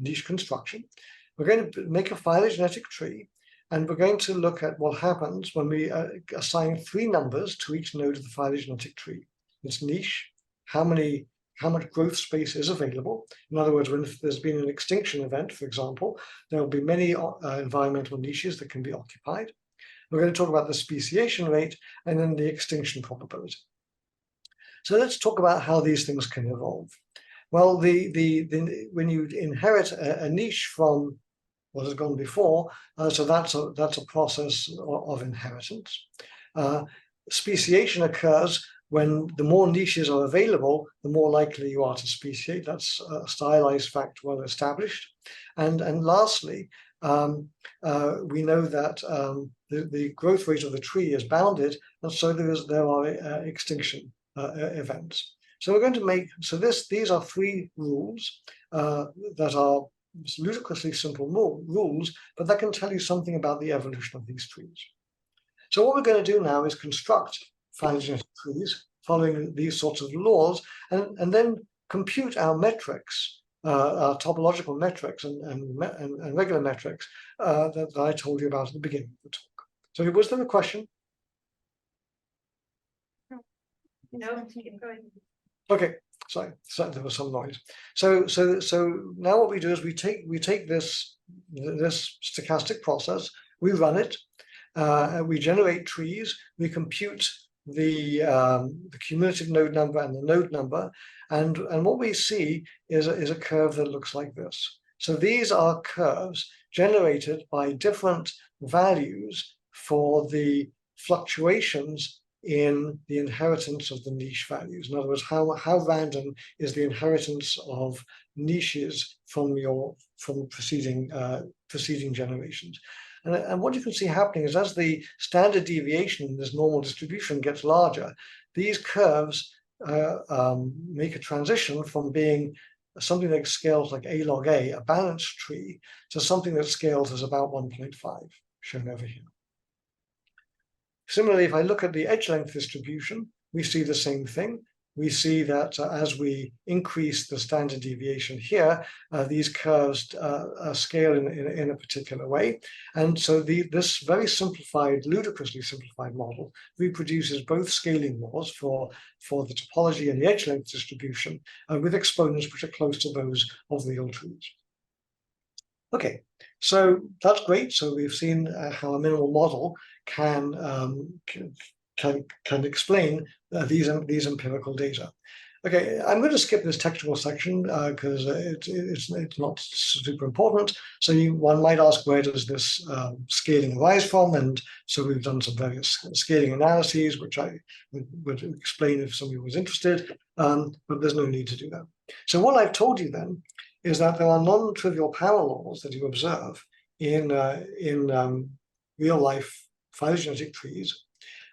Speaker 3: niche construction. We're going to make a phylogenetic tree, and we're going to look at what happens when we assign 3 numbers to each node of the phylogenetic tree. It's niche, how much growth space is available. In other words, when there's been an extinction event, for example, there will be many environmental niches that can be occupied. We're going to talk about the speciation rate and then the extinction probability. So let's talk about how these things can evolve. Well, when you inherit a niche from what has gone before. So that's a process of inheritance. Speciation occurs when the more niches are available, the more likely you are to speciate. That's a stylized fact well established. And lastly, we know that the growth rate of the tree is bounded, and so there are extinction events. So we're going to make, these are 3 rules that are ludicrously simple rules, but that can tell you something about the evolution of these trees. So what we're going to do now is construct phylogenetic trees following these sorts of laws, and then compute our metrics, our topological metrics and regular metrics that I told you about at the beginning of the talk. So was there a question?
Speaker 2: No, keep going.
Speaker 3: Okay, sorry, there was some noise. So now what we do is we take this stochastic process, we run it, we generate trees, we compute the cumulative node number and the node number, and what we see is a curve that looks like this. So these are curves generated by different values for the fluctuations in the inheritance of the niche values. In other words, how random is the inheritance of niches from preceding generations. And what you can see happening is as the standard deviation in this normal distribution gets larger, these curves make a transition from being something that scales like a log a balanced tree, to something that scales as about 1.5, shown over here. Similarly, if I look at the edge length distribution, we see the same thing. We see that as we increase the standard deviation here, these curves scale in a particular way. And so this very simplified, ludicrously simplified model reproduces both scaling laws for the topology and the edge length distribution with exponents which are close to those of real trees. Okay, so that's great. So we've seen how a minimal model can explain these empirical data. Okay, I'm going to skip this technical section because it's not super important. So one might ask, where does this scaling arise from? And so we've done some various scaling analyses, which I would explain if somebody was interested, but there's no need to do that. So what I've told you then is that there are non-trivial power laws that you observe in real life phylogenetic trees,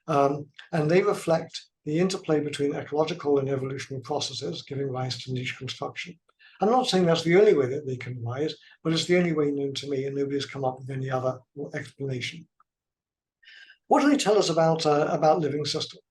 Speaker 3: and they reflect the interplay between ecological and evolutionary processes giving rise to niche construction. I'm not saying that's the only way that they can arise, but it's the only way known to me, and nobody's come up with any other explanation. What do they tell us about living systems?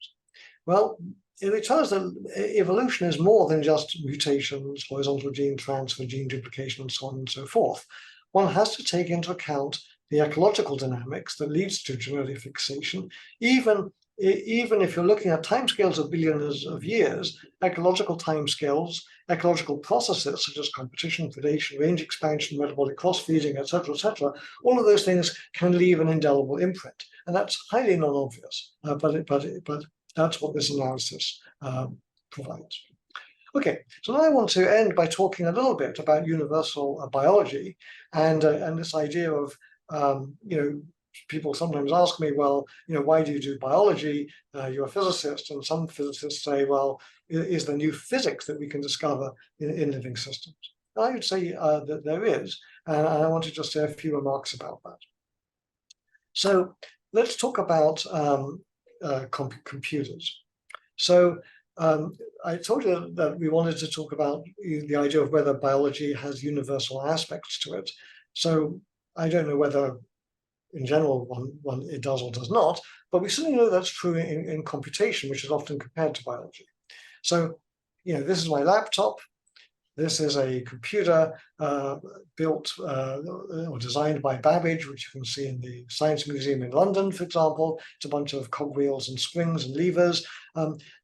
Speaker 3: Well, they tell us that evolution is more than just mutations, horizontal gene transfer, gene duplication, and so on and so forth. One has to take into account the ecological dynamics that leads to genetic fixation. Even if you're looking at timescales of billions of years, ecological timescales, ecological processes such as competition, predation, range expansion, metabolic cross-feeding, etc., all of those things can leave an indelible imprint, and that's highly non-obvious. But that's what this analysis provides. Okay, so now I want to end by talking a little bit about universal biology and this idea of people sometimes ask me, well, why do you do biology? You're a physicist, and some physicists say, well, is there new physics that we can discover in living systems? And I would say that there is, and I want to just say a few remarks about that. So let's talk about computers. So I told you that we wanted to talk about the idea of whether biology has universal aspects to it. So I don't know whether in general one it does or does not, but we certainly know that's true in computation, which is often compared to biology. So this is my laptop. This is a computer built or designed by Babbage, which you can see in the Science Museum in London, for example. It's a bunch of cogwheels and springs and levers.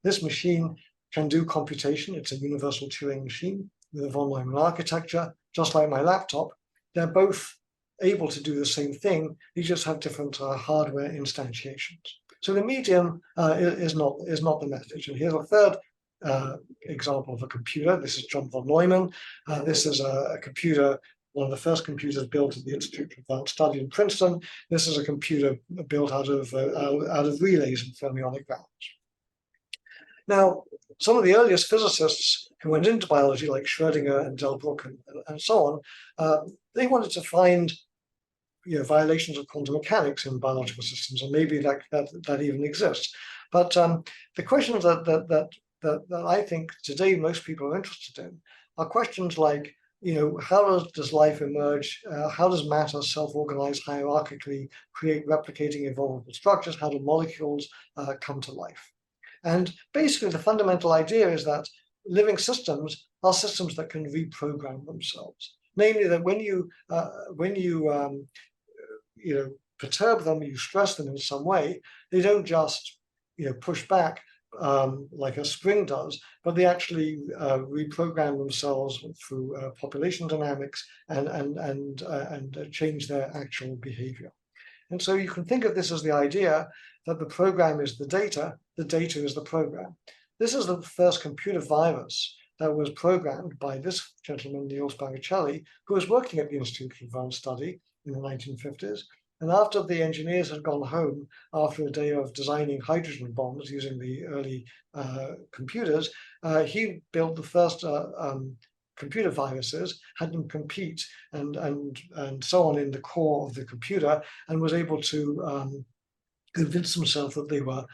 Speaker 3: This machine can do computation. It's a universal Turing machine with a von Neumann architecture, just like my laptop. They're both able to do the same thing. They just have different hardware instantiations. So the medium is not the message. And here's a third example of a computer. This is John von Neumann. This is a computer one of the first computers built at the Institute of Advanced Study in Princeton. This is a computer built out of relays and fermionic valves. Now, some of the earliest physicists who went into biology, like Schrödinger and Delbruck and so on, they wanted to find violations of quantum mechanics in biological systems, and maybe that even exists. But the questions that I think today most people are interested in are questions like, how does life emerge? How does matter self-organize hierarchically, create replicating evolvable structures? How do molecules come to life? And basically, the fundamental idea is that living systems are systems that can reprogram themselves. Namely, that when you perturb them, you stress them in some way, they don't just push back like a spring does, but they actually reprogram themselves through population dynamics and change their actual behavior. And so you can think of this as the idea that the program is the data is the program. This is the first computer virus that was programmed by this gentleman, Niels Bagatelle, who was working at the Institute of Advanced Study in the 1950s. And after the engineers had gone home after a day of designing hydrogen bombs using the early computers, he built the first computer viruses, had them compete and so on in the core of the computer, and was able to convince himself that they were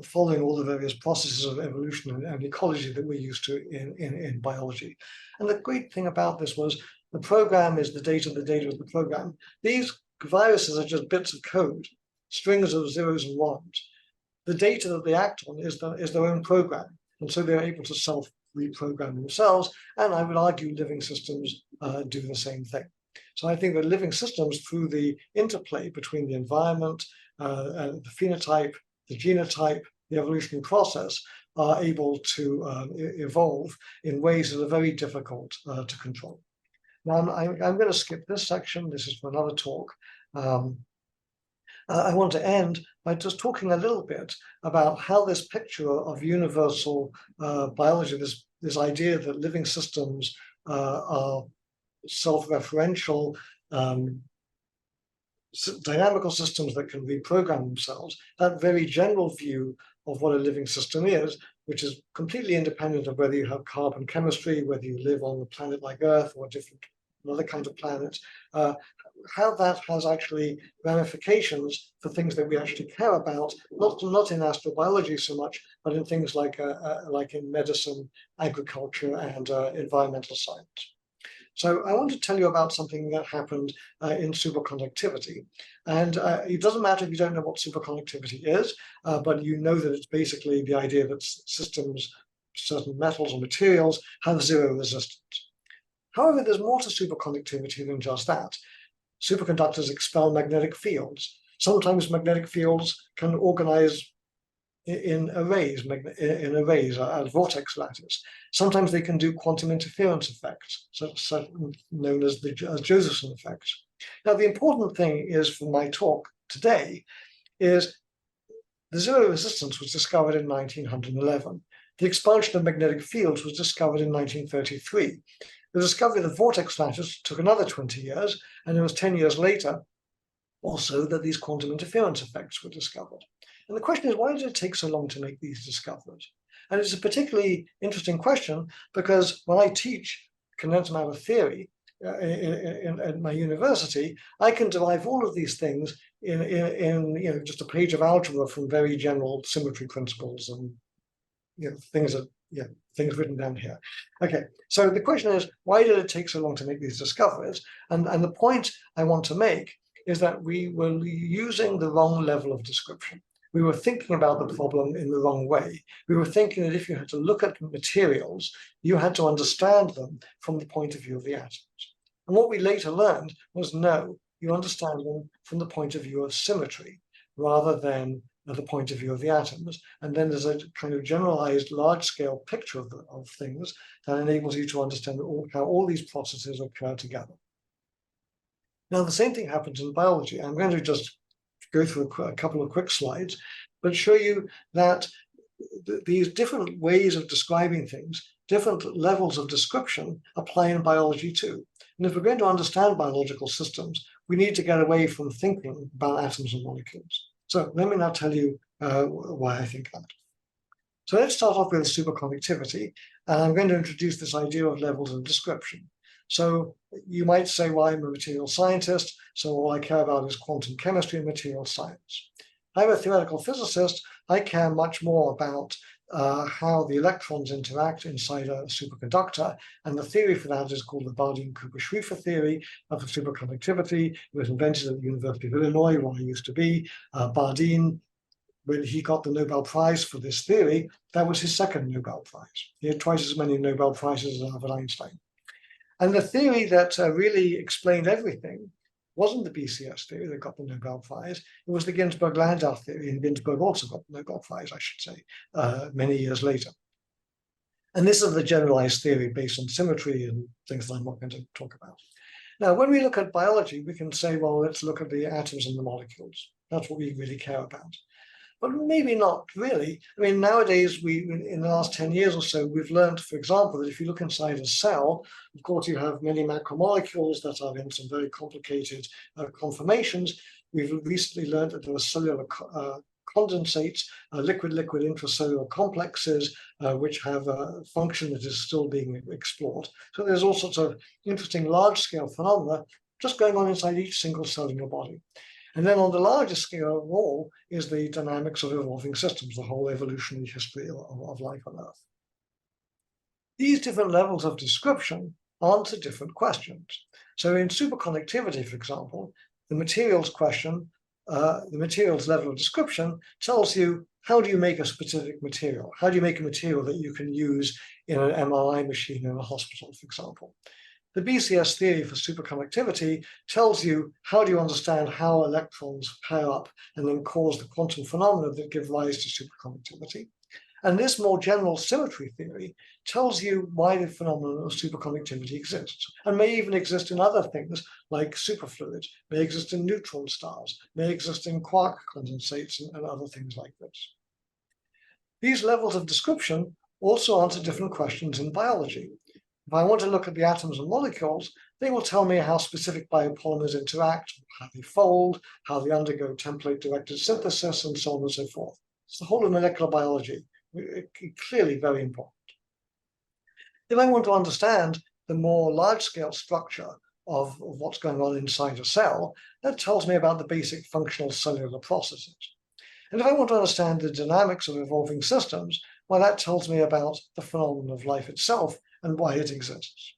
Speaker 3: following all the various processes of evolution and ecology that we're used to in biology. And the great thing about this was the program is the data is the program. These viruses are just bits of code, strings of zeros and ones. The data that they act on is their own program. And so they're able to self-reprogram themselves. And I would argue living systems do the same thing. So I think that living systems, through the interplay between the environment, the phenotype, the genotype, the evolutionary process, are able to evolve in ways that are very difficult to control. Now, I'm going to skip this section. This is for another talk. I want to end by just talking a little bit about how this picture of universal biology, this idea that living systems are self-referential, dynamical systems that can reprogram themselves, that very general view of what a living system is, which is completely independent of whether you have carbon chemistry, whether you live on a planet like Earth or another kind of planet, how that has actually ramifications for things that we actually care about, not in astrobiology so much, but in things like in medicine, agriculture, and environmental science. So I want to tell you about something that happened in superconductivity. And it doesn't matter if you don't know what superconductivity is, but you know that it's basically the idea that systems, certain metals or materials, have zero resistance. However, there's more to superconductivity than just that. Superconductors expel magnetic fields. Sometimes magnetic fields can organize in arrays, a vortex lattice. Sometimes they can do quantum interference effects, known as Josephson effects. Now, the important thing is for my talk today is the zero resistance was discovered in 1911. The expulsion of magnetic fields was discovered in 1933. The discovery of the vortex lattice took another 20 years, and it was 10 years later also that these quantum interference effects were discovered. And the question is, why did it take so long to make these discoveries? And it's a particularly interesting question because when I teach condensed matter theory at my university, I can derive all of these things in just a page of algebra from very general symmetry principles and things written down here. Okay, so the question is, why did it take so long to make these discoveries? And the point I want to make is that we were using the wrong level of description. We were thinking about the problem in the wrong way. We were thinking that if you had to look at materials, you had to understand them from the point of view of the atoms. And what we later learned was, no, you understand them from the point of view of symmetry rather than the point of view of the atoms. And then there's a kind of generalized large-scale picture of things that enables you to understand how all these processes occur together. Now, the same thing happens in biology. I'm going to just go through a couple of quick slides, but show you that these different ways of describing things, different levels of description apply in biology too. And if we're going to understand biological systems, we need to get away from thinking about atoms and molecules. So let me now tell you why I think that. So let's start off with superconductivity, and I'm going to introduce this idea of levels of description. So you might say, well, I'm a material scientist, so all I care about is quantum chemistry and material science. I'm a theoretical physicist. I care much more about how the electrons interact inside a superconductor, and the theory for that is called the Bardeen-Cooper-Schrieffer theory of superconductivity. It was invented at the University of Illinois, where I used to be. Bardeen, when he got the Nobel Prize for this theory, that was his second Nobel Prize. He had twice as many Nobel Prizes as Albert Einstein. And the theory that really explained everything wasn't the BCS theory that got the Nobel Prize. It was the Ginzburg-Landau theory, and Ginzburg also got the Nobel Prize, I should say, many years later. And this is the generalized theory based on symmetry and things that I'm not going to talk about. Now, when we look at biology, we can say, well, let's look at the atoms and the molecules. That's what we really care about. But maybe not really. I mean, nowadays, in the last 10 years or so, we've learned, for example, that if you look inside a cell, of course, you have many macromolecules that are in some very complicated conformations. We've recently learned that there are cellular condensates, liquid-liquid intracellular complexes, which have a function that is still being explored. So there's all sorts of interesting large-scale phenomena just going on inside each single cell in your body. And then on the largest scale of all is the dynamics of evolving systems, the whole evolutionary history of life on Earth. These different levels of description answer different questions. So in superconductivity, for example, the materials question, the materials level of description tells you, how do you make a specific material? How do you make a material that you can use in an MRI machine in a hospital, for example? The BCS theory for superconductivity tells you, how do you understand how electrons pair up and then cause the quantum phenomena that give rise to superconductivity. And this more general symmetry theory tells you why the phenomenon of superconductivity exists, and may even exist in other things like superfluids, may exist in neutron stars, may exist in quark condensates and other things like this. These levels of description also answer different questions in biology. If I want to look at the atoms and molecules, they will tell me how specific biopolymers interact, how they fold, how they undergo template-directed synthesis, and so on and so forth. It's the whole of molecular biology, clearly very important. If I want to understand the more large-scale structure of what's going on inside a cell, that tells me about the basic functional cellular processes. And if I want to understand the dynamics of evolving systems, well, that tells me about the phenomenon of life itself and why it exists.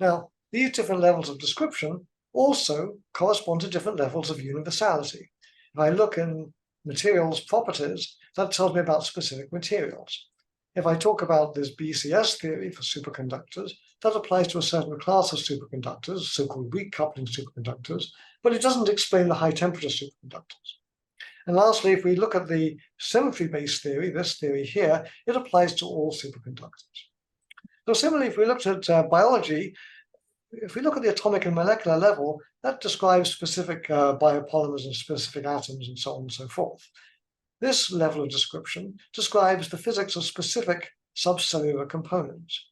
Speaker 3: Now, these different levels of description also correspond to different levels of universality. If I look in materials properties, that tells me about specific materials. If I talk about this BCS theory for superconductors, that applies to a certain class of superconductors, so-called weak coupling superconductors, but it doesn't explain the high temperature superconductors. And lastly, if we look at the symmetry-based theory, this theory here, it applies to all superconductors. So similarly, if we looked at biology, if we look at the atomic and molecular level, that describes specific biopolymers and specific atoms and so on and so forth. This level of description describes the physics of specific subcellular components.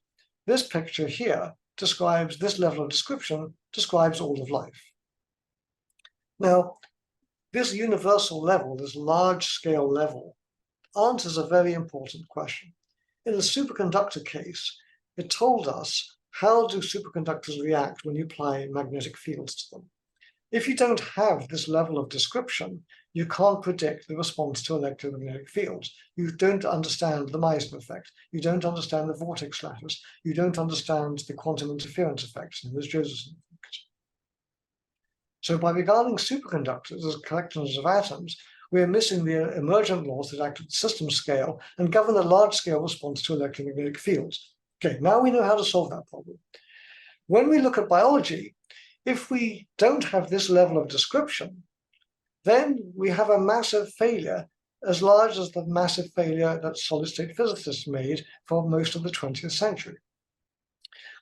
Speaker 3: This picture here describes, this level of description describes all of life. Now, this universal level, this large-scale level, answers a very important question. In the superconductor case, it told us, how do superconductors react when you apply magnetic fields to them? If you don't have this level of description, you can't predict the response to electromagnetic fields. You don't understand the Meissner effect. You don't understand the vortex lattice. You don't understand the quantum interference effects and the Josephson effect. So by regarding superconductors as collections of atoms, we're missing the emergent laws that act at the system scale and govern a large-scale response to electromagnetic fields. Okay, now we know how to solve that problem. When we look at biology, if we don't have this level of description, then we have a massive failure, as large as the massive failure that solid-state physicists made for most of the 20th century.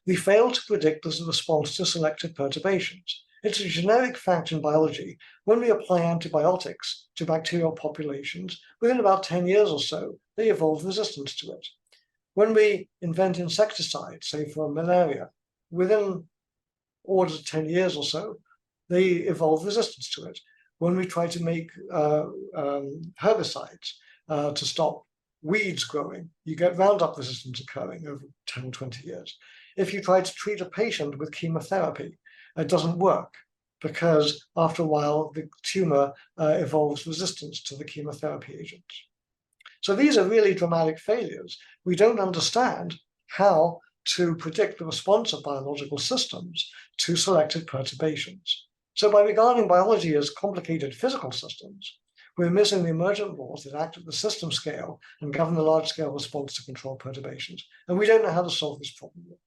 Speaker 3: We failed to predict the response to selective perturbations. It's a generic fact in biology. When we apply antibiotics to bacterial populations, within about 10 years or so, they evolve resistance to it. When we invent insecticides, say for malaria, within orders of 10 years or so, they evolve resistance to it. When we try to make herbicides to stop weeds growing, you get Roundup resistance occurring over 10 or 20 years. If you try to treat a patient with chemotherapy, it doesn't work because after a while the tumor evolves resistance to the chemotherapy agents. So these are really dramatic failures. We don't understand how to predict the response of biological systems to selected perturbations. So by regarding biology as complicated physical systems, we're missing the emergent laws that act at the system scale and govern the large-scale response to control perturbations. And we don't know how to solve this problem yet.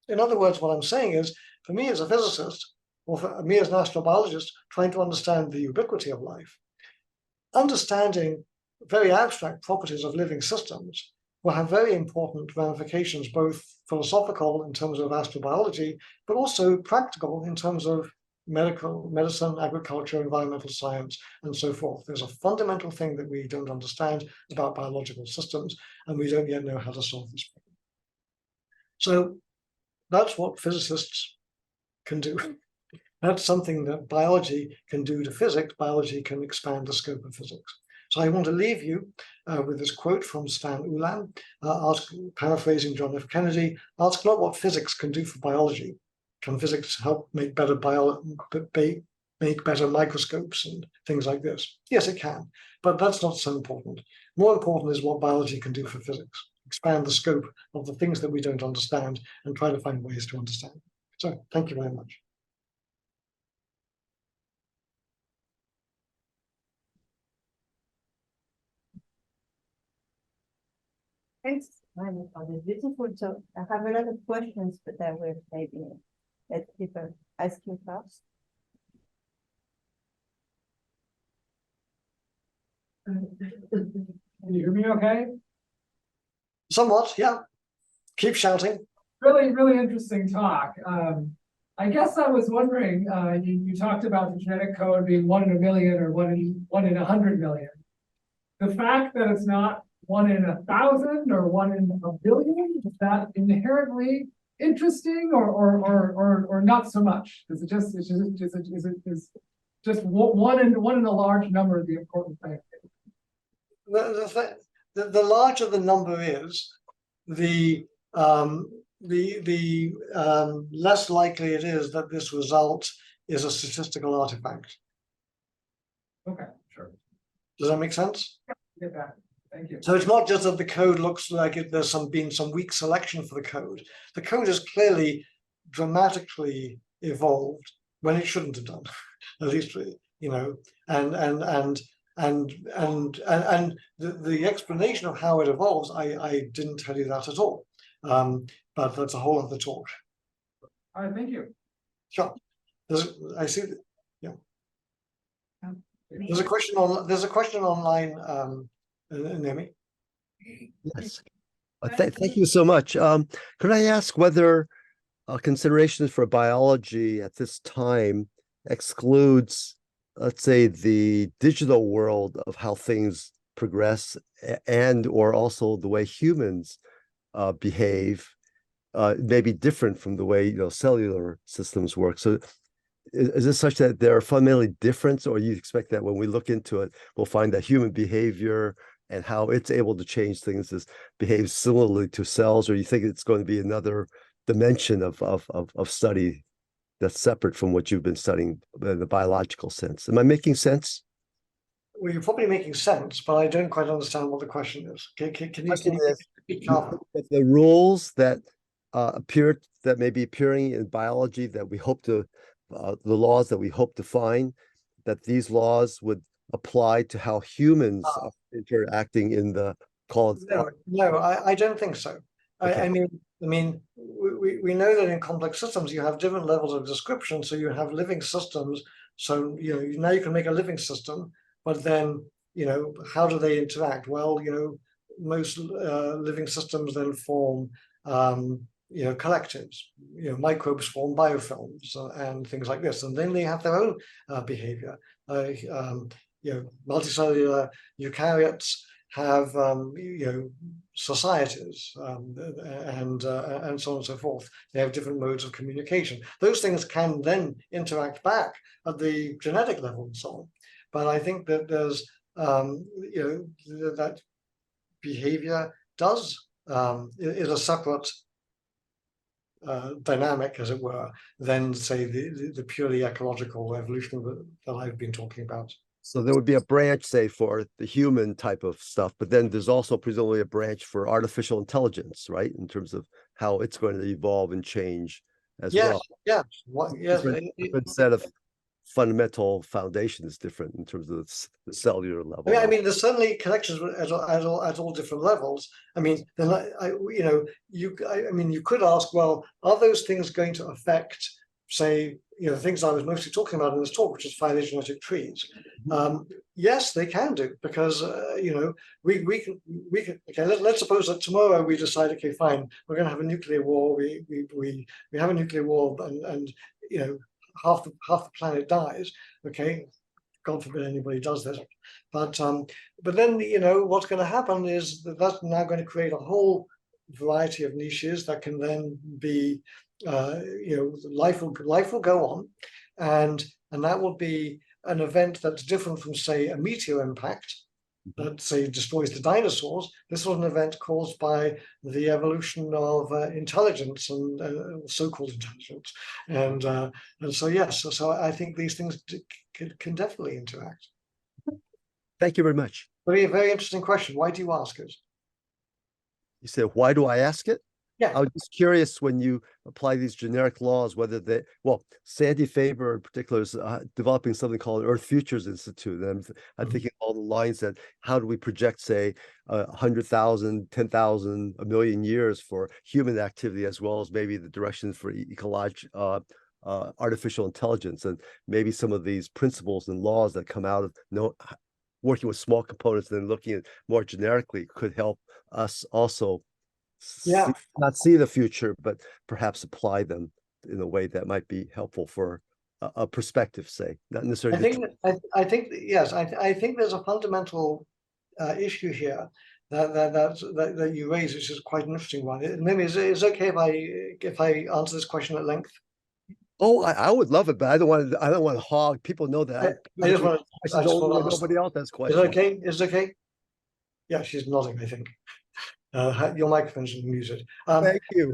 Speaker 3: In other words, what I'm saying is, for me as a physicist, or for me as an astrobiologist, trying to understand the ubiquity of life, understanding very abstract properties of living systems will have very important ramifications, both philosophical in terms of astrobiology, but also practical in terms of medicine, agriculture, environmental science, and so forth. There's a fundamental thing that we don't understand about biological systems, and we don't yet know how to solve this problem. So that's what physicists can do. That's something that biology can do to physics. Biology can expand the scope of physics. So I want to leave you with this quote from Stan Ulam, paraphrasing John F. Kennedy, ask not what physics can do for biology. Can physics help make better microscopes and things like this? Yes, it can, but that's not so important. More important is what biology can do for physics. Expand the scope of the things that we don't understand and try to find ways to understand. So thank you very much.
Speaker 2: Thanks, Noémie, for this beautiful talk. I have a lot of questions, but I will maybe let people ask you first.
Speaker 4: Can you hear me okay?
Speaker 3: Somewhat, yeah. Keep shouting.
Speaker 4: Really, really interesting talk. I guess I was wondering, you talked about the genetic code being 1 in a million or 1 in 100 million. The fact that it's not 1 in 1,000 or 1 in a billion, is that inherently interesting or not so much? Is it just is just one in a large number the important thing?
Speaker 3: The larger the number is, the less likely it is that this result is a statistical artifact.
Speaker 4: Okay, sure.
Speaker 3: Does that make sense?
Speaker 4: Get that. Thank you.
Speaker 3: So it's not just that the code looks like there's been some weak selection for the code. The code is clearly dramatically evolved when it shouldn't have done, at least, you know, and the explanation of how it evolves, I didn't tell you that at all. But that's a whole other talk.
Speaker 4: All right, thank you.
Speaker 3: Sure. I see. Yeah. There's a question online, Noémie.
Speaker 5: Yes. Thank you so much. Could I ask whether considerations for biology at this time excludes, let's say, the digital world of how things progress and or also the way humans behave may be different from the way cellular systems work. So is it such that there are fundamentally different, or you expect that when we look into it, we'll find that human behavior and how it's able to change things behaves similarly to cells, or you think it's going to be another dimension of study that's separate from what you've been studying in the biological sense? Am I making sense?
Speaker 3: Well, you're probably making sense, but I don't quite understand what the question is. Can you speak up?
Speaker 5: The rules that that may be appearing in biology that we hope to, the laws that we hope to find, that these laws would apply to how humans are interacting in the
Speaker 3: No, I don't think so.
Speaker 5: Okay.
Speaker 3: I mean, we know that in complex systems you have different levels of description. So you have living systems. So now you can make a living system, but then how do they interact? Well, most living systems then form collectives. Microbes form biofilms and things like this, and then they have their own behavior. Multicellular eukaryotes have societies and so on and so forth. They have different modes of communication. Those things can then interact back at the genetic level and so on. But I think that there's that behavior is a separate dynamic, as it were, than say the purely ecological evolution that I've been talking about.
Speaker 5: So there would be a branch, say, for the human type of stuff, but then there's also presumably a branch for artificial intelligence, right? In terms of how it's going to evolve and change as well.
Speaker 3: Yes.
Speaker 5: Different set of fundamental foundations, different in terms of the cellular level.
Speaker 3: I mean, there's certainly connections at all different levels. I mean, then you could ask, well, are those things going to affect, say, the things I was mostly talking about in this talk, which is phylogenetic trees? Yes, they can do, because we can. Okay, let's suppose that tomorrow we decide, okay, fine, we're going to have a nuclear war. We have a nuclear war, and half the planet dies. Okay, God forbid anybody does this, but then what's going to happen is that's now going to create a whole variety of niches that can then be life will go on, and that will be an event that's different from, say, a meteor impact that, say, destroys the dinosaurs. This was an event caused by the evolution of intelligence and so-called intelligence, and so yes, so I think these things can definitely interact.
Speaker 5: Thank you very much.
Speaker 3: Very, very interesting question. Why do you ask it?
Speaker 5: You said, why do I ask it?
Speaker 3: Yeah.
Speaker 5: I was just curious, when you apply these generic laws, whether Sandy Faber in particular is developing something called Earth Futures Institute. And I'm thinking all the lines that, how do we project, say, 100,000, 10,000, a million years for human activity, as well as maybe the direction for artificial intelligence, and maybe some of these principles and laws that come out of working with small components and then looking at more generically could help us also not see the future, but perhaps apply them in a way that might be helpful for a perspective, say, not necessarily.
Speaker 3: I think yes. I think there's a fundamental issue here that you raise, which is quite an interesting one. Maybe is it okay if I answer this question at length?
Speaker 5: Oh, I would love it, but I don't want to hog. People know that.
Speaker 3: I just want to
Speaker 5: nobody else has questions.
Speaker 3: Is it okay? Is it okay? Yeah, she's nodding, I think. Your microphone's muted.
Speaker 5: Thank you.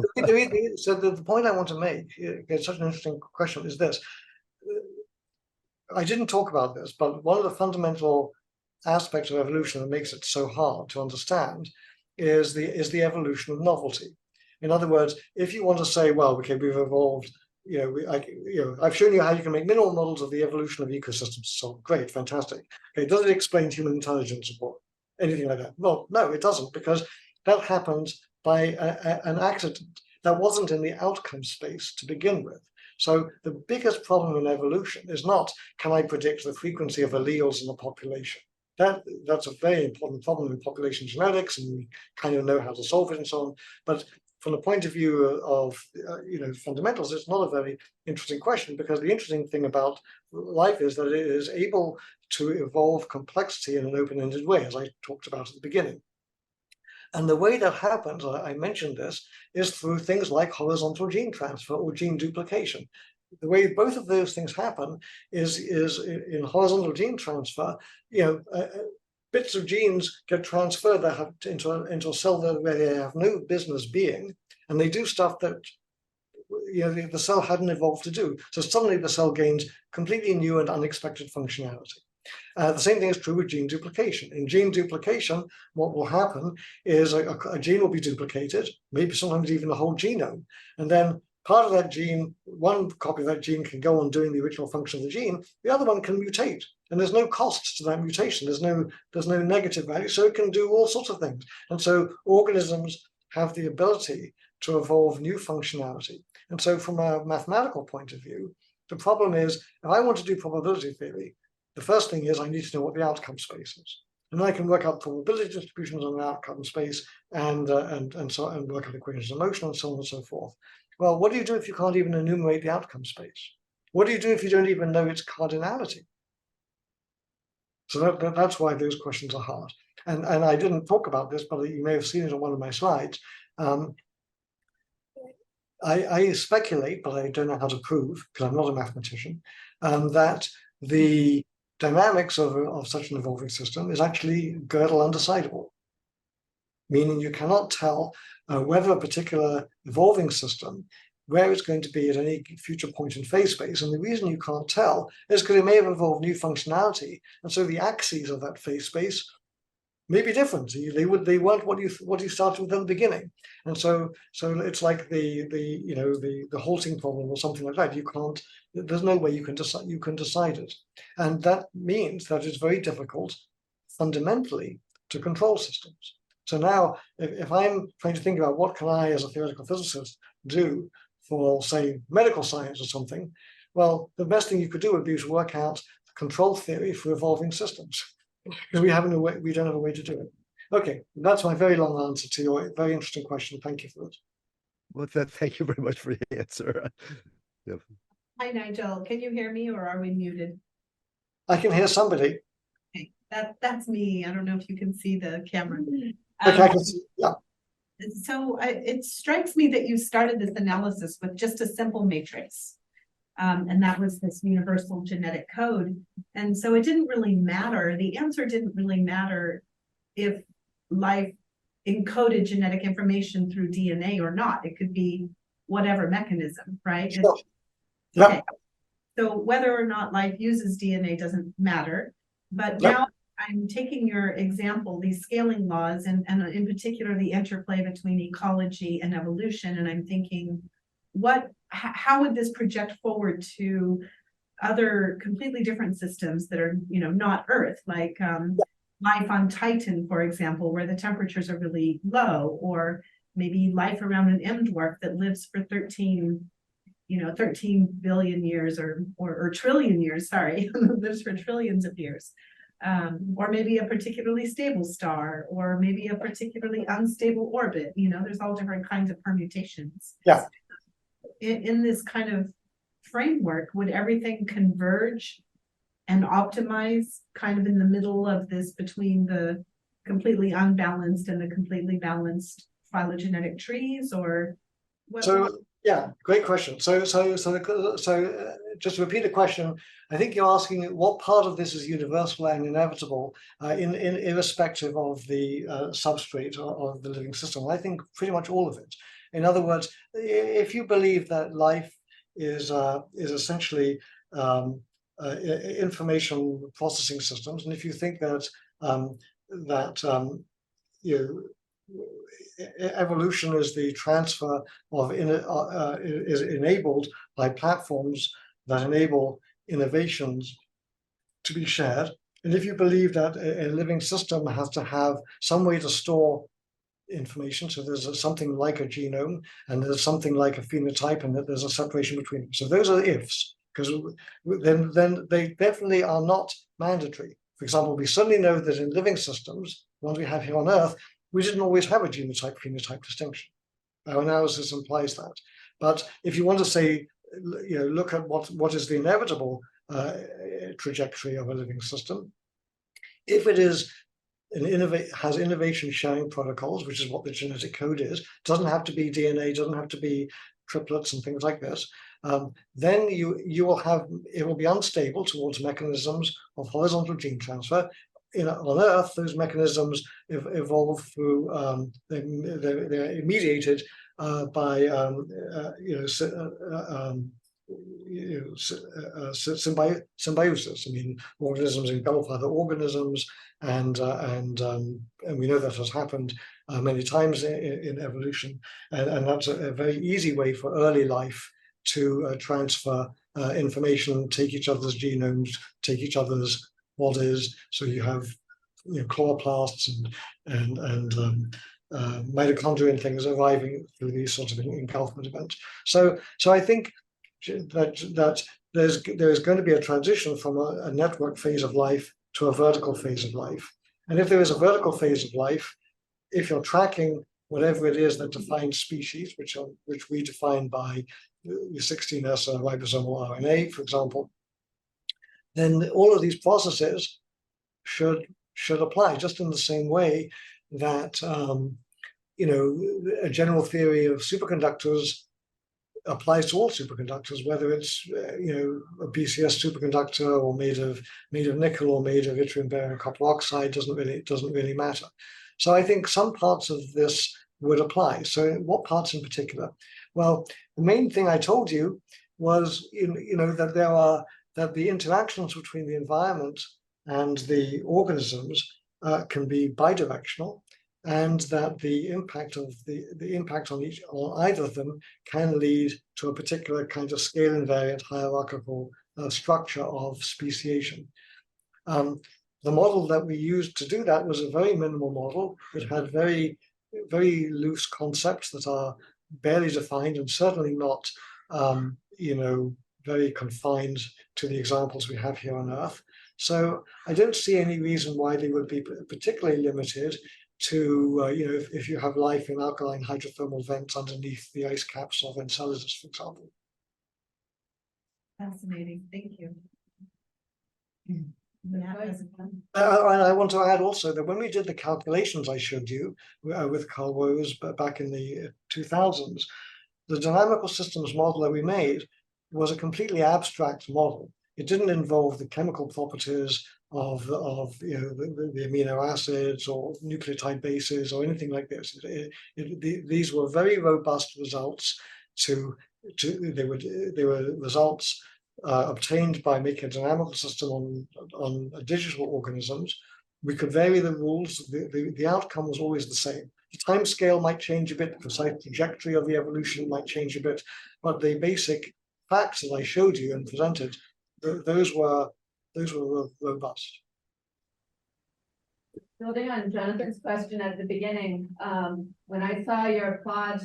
Speaker 3: So the point I want to make, it's such an interesting question, is this. I didn't talk about this, but one of the fundamental aspects of evolution that makes it so hard to understand is the evolution of novelty. In other words, if you want to say, well, okay, we've evolved, I've shown you how you can make minimal models of the evolution of ecosystems. So great, fantastic. Okay, does it explain human intelligence or anything like that? Well, no, it doesn't, because that happens by an accident that wasn't in the outcome space to begin with. So the biggest problem in evolution is not, can I predict the frequency of alleles in the population? That's a very important problem in population genetics, and we kind of know how to solve it and so on. But from the point of view of fundamentals, it's not a very interesting question, because the interesting thing about life is that it is able to evolve complexity in an open-ended way, as I talked about at the beginning. And the way that happens, I mentioned this, is through things like horizontal gene transfer or gene duplication. The way both of those things happen is in horizontal gene transfer, bits of genes get transferred that have into a cell where they have no business being, and they do stuff that the cell hadn't evolved to do. So suddenly the cell gains completely new and unexpected functionality. The same thing is true with gene duplication. In gene duplication, what will happen is a gene will be duplicated, maybe sometimes even the whole genome, and then part of that gene, one copy of that gene can go on doing the original function of the gene, the other one can mutate, and there's no cost to that mutation. There's no negative value, so it can do all sorts of things. And so organisms have the ability to evolve new functionality. And so from a mathematical point of view, the problem is, if I want to do probability theory, the first thing is I need to know what the outcome space is. And then I can work out probability distributions on the outcome space and work out equations of motion and so on and so forth. Well, what do you do if you can't even enumerate the outcome space? What do you do if you don't even know its cardinality? So that's why those questions are hard. And I didn't talk about this, but you may have seen it on one of my slides. I speculate, but I don't know how to prove, because I'm not a mathematician, that the dynamics of such an evolving system is actually Gödel undecidable, meaning you cannot tell whether a particular evolving system, where it's going to be at any future point in phase space. And the reason you can't tell is because it may have evolved new functionality, and so the axes of that phase space may be different. They weren't what you started with in the beginning, and so it's like the halting problem or something like that. You can't. There's no way you can decide it, and that means that it's very difficult, fundamentally, to control systems. So now, if I'm trying to think about what can I, as a theoretical physicist, do for, say, medical science or something, well, the best thing you could do would be to work out the control theory for evolving systems, because we don't have a way to do it. Okay, that's my very long answer to your very interesting question. Thank you for it.
Speaker 5: Well, thank you very much for the answer. Yep.
Speaker 1: Hi, Nigel. Can you hear me, or are we muted?
Speaker 3: I can hear somebody.
Speaker 1: Okay, that's me. I don't know if you can see the camera.
Speaker 3: Okay, I can see, yeah.
Speaker 1: So it strikes me that you started this analysis with just a simple matrix. And that was this universal genetic code. And so it didn't really matter. The answer didn't really matter if life encoded genetic information through DNA or not. It could be whatever mechanism, right?
Speaker 3: Sure. Yeah.
Speaker 1: Okay. So whether or not life uses DNA doesn't matter. But
Speaker 3: Yep.
Speaker 1: now I'm taking your example, these scaling laws, and in particular, the interplay between ecology and evolution. And I'm thinking, how would this project forward to other completely different systems that are, not Earth, like life on Titan, for example, where the temperatures are really low, or maybe life around an M dwarf that lives for 13 billion years or trillion years, sorry, lives for trillions of years. Or maybe a particularly stable star, or maybe a particularly unstable orbit. There's all different kinds of permutations.
Speaker 3: Yeah.
Speaker 1: In this kind of framework, would everything converge and optimize kind of in the middle of this, between the completely unbalanced and the completely balanced phylogenetic trees, or what?
Speaker 3: So yeah, great question. So just to repeat the question, I think you're asking what part of this is universal and inevitable, irrespective of the substrate of the living system. I think pretty much all of it. In other words, if you believe that life is essentially information processing systems, and if you think that evolution is the transfer of is enabled by platforms that enable innovations to be shared, and if you believe that a living system has to have some way to store information, so there's something like a genome and there's something like a phenotype, and that there's a separation between them. So those are ifs, because then they definitely are not mandatory. For example, we certainly know that in living systems, ones we have here on Earth, we didn't always have a genotype phenotype distinction. Our analysis implies that. But if you want to say, look at what is the inevitable trajectory of a living system, if it is has innovation sharing protocols, which is what the genetic code is, doesn't have to be DNA, doesn't have to be triplets and things like this, then you will have, it will be unstable towards mechanisms of horizontal gene transfer. On Earth, those mechanisms evolve through, they're mediated by symbiosis. I mean, organisms engulf other organisms, and we know that has happened many times in evolution, and that's a very easy way for early life to transfer information, take each other's genomes, take each other's bodies. So you have chloroplasts and mitochondria and things arriving through these sorts of engulfment events. So I think that there's going to be a transition from a network phase of life to a vertical phase of life. And if there is a vertical phase of life, if you're tracking whatever it is that defines species, which we define by the 16S ribosomal RNA, for example, then all of these processes should apply just in the same way that a general theory of superconductors applies to all superconductors, whether it's a BCS superconductor or made of nickel or made of yttrium barium copper oxide, doesn't really matter. So I think some parts of this would apply. So what parts in particular? Well, the main thing I told you was that the interactions between the environment and the organisms can be bidirectional, and that the impact on either of them can lead to a particular kind of scale invariant hierarchical structure of speciation. The model that we used to do that was a very minimal model. It had very, very loose concepts that are barely defined and certainly not, very confined to the examples we have here on Earth. So I don't see any reason why they would be particularly limited to, if you have life in alkaline hydrothermal vents underneath the ice caps of Enceladus, for example.
Speaker 1: Fascinating, thank you.
Speaker 3: And I want to add also that when we did the calculations I showed you with Carl Woese back in the 2000s, the dynamical systems model that we made was a completely abstract model. It didn't involve the chemical properties of the amino acids or nucleotide bases or anything like this. These were very robust results. They were results obtained by making a dynamical system on digital organisms. We could vary the rules. The outcome was always the same. The time scale might change a bit. The precise trajectory of the evolution might change a bit, but the basic facts that I showed you and presented, those were robust.
Speaker 6: Building on Jonathan's question at the beginning, when I saw your plot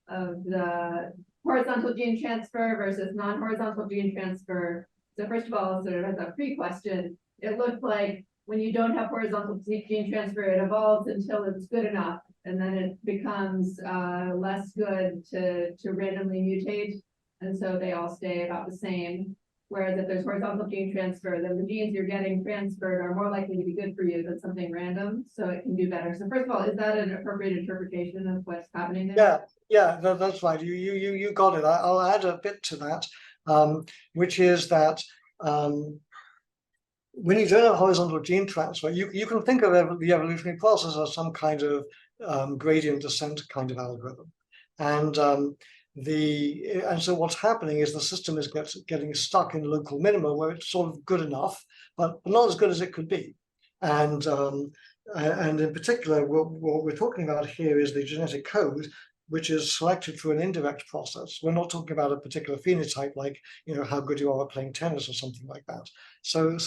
Speaker 6: of the horizontal gene transfer versus non-horizontal gene transfer, so first of all, sort of as a pre-question, it looked like when you don't have horizontal gene transfer, it evolves until it's good enough, and then it becomes less good to randomly mutate, and so they all stay about the same. Whereas if there's horizontal gene transfer, then the genes you're getting transferred are more likely to be good for you than something random, so it can do better. So first of all, is that an appropriate interpretation of what's happening there?
Speaker 3: Yeah, that's right. You got it. I'll add a bit to that, which is that when you don't have horizontal gene transfer, you can think of the evolutionary process as some kind of gradient descent kind of algorithm, and so what's happening is the system is getting stuck in local minima where it's sort of good enough, but not as good as it could be. And in particular, what we're talking about here is the genetic code, which is selected through an indirect process. We're not talking about a particular phenotype like how good you are at playing tennis or something like that. So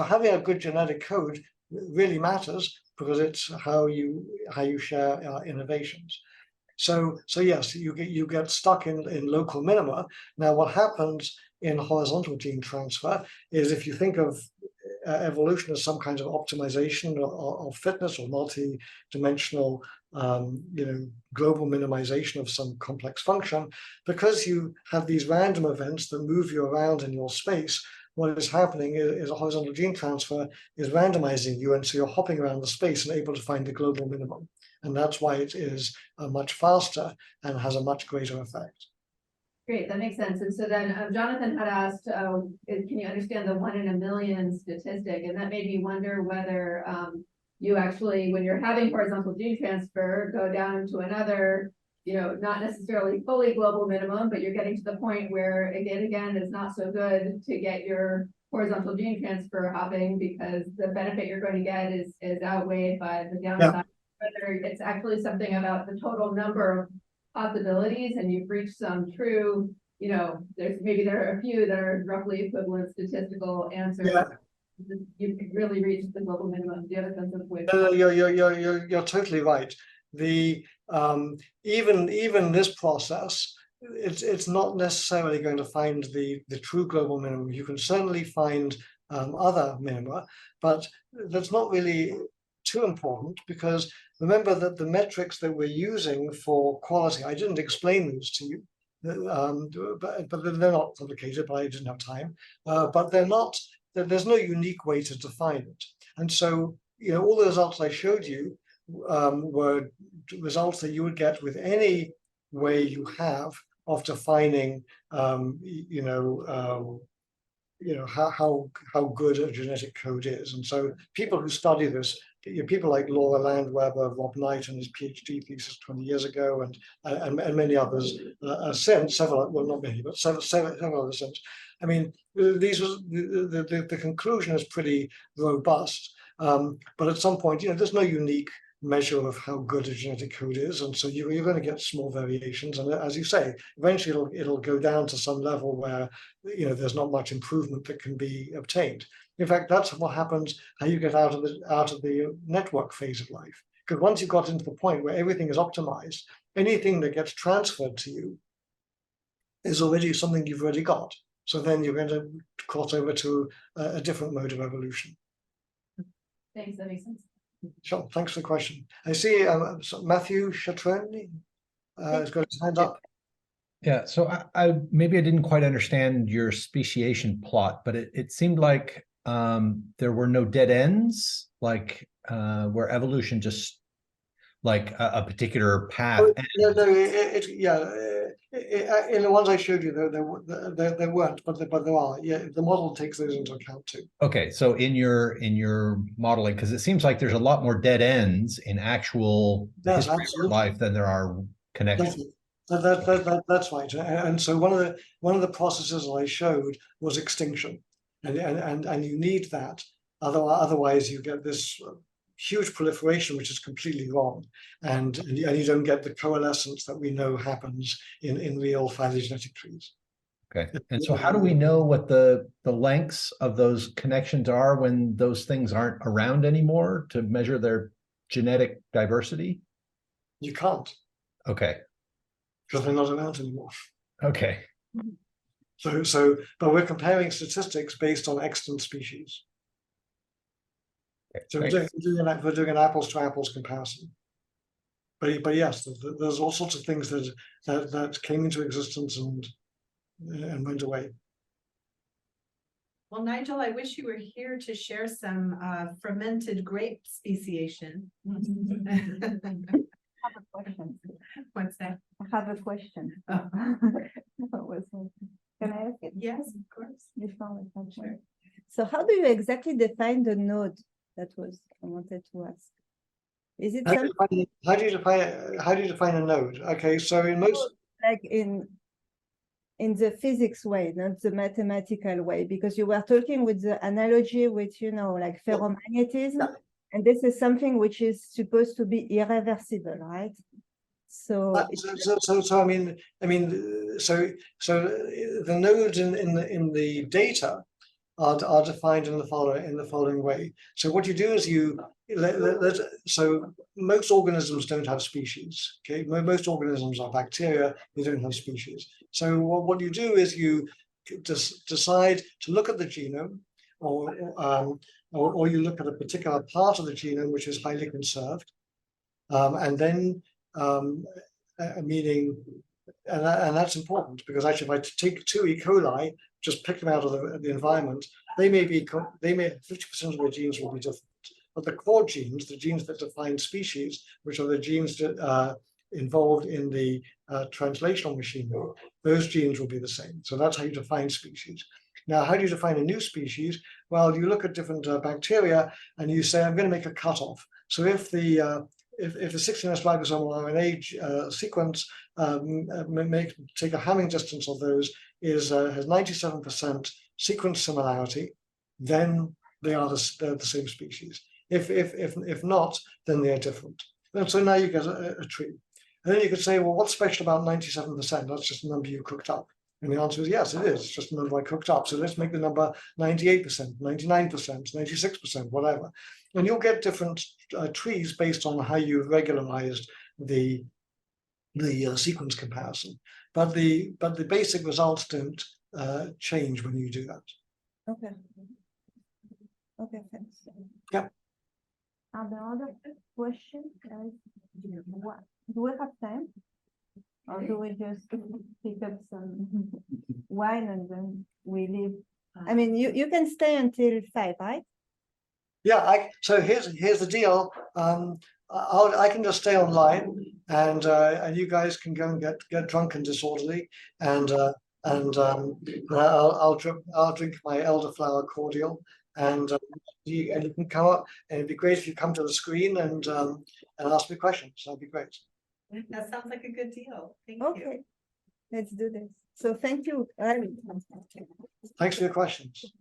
Speaker 3: having a good genetic code really matters because it's how you share innovations. So yes, you get stuck in local minima. Now, what happens in horizontal gene transfer is if you think of evolution as some kind of optimization of fitness or multi-dimensional, global minimization of some complex function, because you have these random events that move you around in your space. What is happening is a horizontal gene transfer is randomizing you, and so you're hopping around the space and able to find the global minimum. And that's why it is much faster and has a much greater effect.
Speaker 6: Great, that makes sense. And so then Jonathan had asked, can you understand the 1 in a million statistic? And that made me wonder whether you actually, when you're having horizontal gene transfer, go down to another, not necessarily fully global minimum, but you're getting to the point where again, it's not so good to get your horizontal gene transfer hopping because the benefit you're going to get is outweighed by the downside. Yeah. Whether it's actually something about the total number of possibilities and you've reached some true, there are a few that are roughly equivalent statistical answers. Yeah. You could really reach the global minimum. Do you have a sense of which?
Speaker 3: You're totally right. The even this process, it's not necessarily going to find the true global minimum. You can certainly find other minima, but that's not really too important, because remember that the metrics that we're using for quality, I didn't explain those to you, but they're not complicated, but I didn't have time. But they're not, there's no unique way to define it. And so, you know, all the results I showed you were results that you would get with any way you have of defining, how good a genetic code is. And so people who study this, people like Laura Landweber, Rob Knight and his PhD thesis 20 years ago, and many others since, several, well, not many, but several others since. I mean, the conclusion is pretty robust, but at some point, you know, there's no unique measure of how good a genetic code is, and so you're going to get small variations, and as you say, eventually it'll go down to some level where, you know, there's not much improvement that can be obtained. In fact, that's what happens, how you get out of the network phase of life, because once you've got into the point where everything is optimized, anything that gets transferred to you is already something you've already got. So then you're going to cross over to a different mode of evolution.
Speaker 6: Thanks, that makes sense.
Speaker 3: Sure, thanks for the question. I see Matthew Chatroni has got his hand up.
Speaker 7: Yeah, so I maybe I didn't quite understand your speciation plot, but it seemed like there were no dead ends, like where evolution just like a particular path.
Speaker 3: In the ones I showed you, there weren't, but there are. Yeah, the model takes those into account too.
Speaker 7: Okay, so in your modeling, because it seems like there's a lot more dead ends in actual history of life than there are connections.
Speaker 3: That's right. And so one of the processes I showed was extinction, and you need that. Otherwise, you get this huge proliferation, which is completely wrong, and you don't get the coalescence that we know happens in real phylogenetic trees.
Speaker 7: Okay, and so how do we know what the lengths of those connections are when those things aren't around anymore to measure their genetic diversity?
Speaker 3: You can't.
Speaker 7: Okay.
Speaker 3: Because they're not around anymore.
Speaker 7: Okay.
Speaker 3: So, but we're comparing statistics based on extant species. So we're doing an apples to apples comparison. But yes, there's all sorts of things that came into existence and went away.
Speaker 1: Well, Nigel, I wish you were here to share some fermented grape speciation.
Speaker 2: I have a question.
Speaker 1: What's that?
Speaker 2: I have a question.
Speaker 1: Oh.
Speaker 2: Can I ask it?
Speaker 1: Yes, of course.
Speaker 2: Before my question. So how do you exactly define the node? That was I wanted to ask. Is it
Speaker 3: how do you define a node? Okay, so in most,
Speaker 2: like in the physics way, not the mathematical way, because you were talking with the analogy with, you know, like ferromagnetism, and this is something which is supposed to be irreversible, right? So
Speaker 3: I mean, so the nodes in the data are defined in the following way. So what you do is so most organisms don't have species. Okay, most organisms are bacteria. They don't have species. So what you do is you decide to look at the genome, or you look at a particular part of the genome which is highly conserved, and then meaning. And that's important, because actually, if I take 2 E. coli, just pick them out of the environment, they may 50% of their genes will be different. But the core genes, the genes that define species, which are the genes that involved in the translational machinery, those genes will be the same. So that's how you define species. Now, how do you define a new species? Well, you look at different bacteria and you say, I'm going to make a cutoff. So if the 16S ribosomal RNA sequence, take a Hamming distance of those, has 97% sequence similarity, then they're the same species. If not, then they're different. And so now you get a tree. And then you could say, well, what's special about 97%? That's just a number you cooked up. And the answer is yes, it is. It's just a number I cooked up. So let's make the number 98%, 99%, 96%, whatever. And you'll get different trees based on how you've regularized the sequence comparison. But the basic results don't change when you do that.
Speaker 2: okay. Okay, thanks.
Speaker 3: Yeah.
Speaker 2: Are there other questions? What, do we have time? Or do we just pick up some wine and then we leave? I mean, you can stay until 5, right?
Speaker 3: Yeah, so here's the deal. I can just stay online, and you guys can go and get drunk and disorderly, and I'll drink my elderflower cordial, and you can come up, and it'd be great if you come to the screen and ask me questions. That'd be great.
Speaker 1: That sounds like a good deal. Thank
Speaker 2: Okay, let's do this. So thank you.
Speaker 3: Thanks for your questions.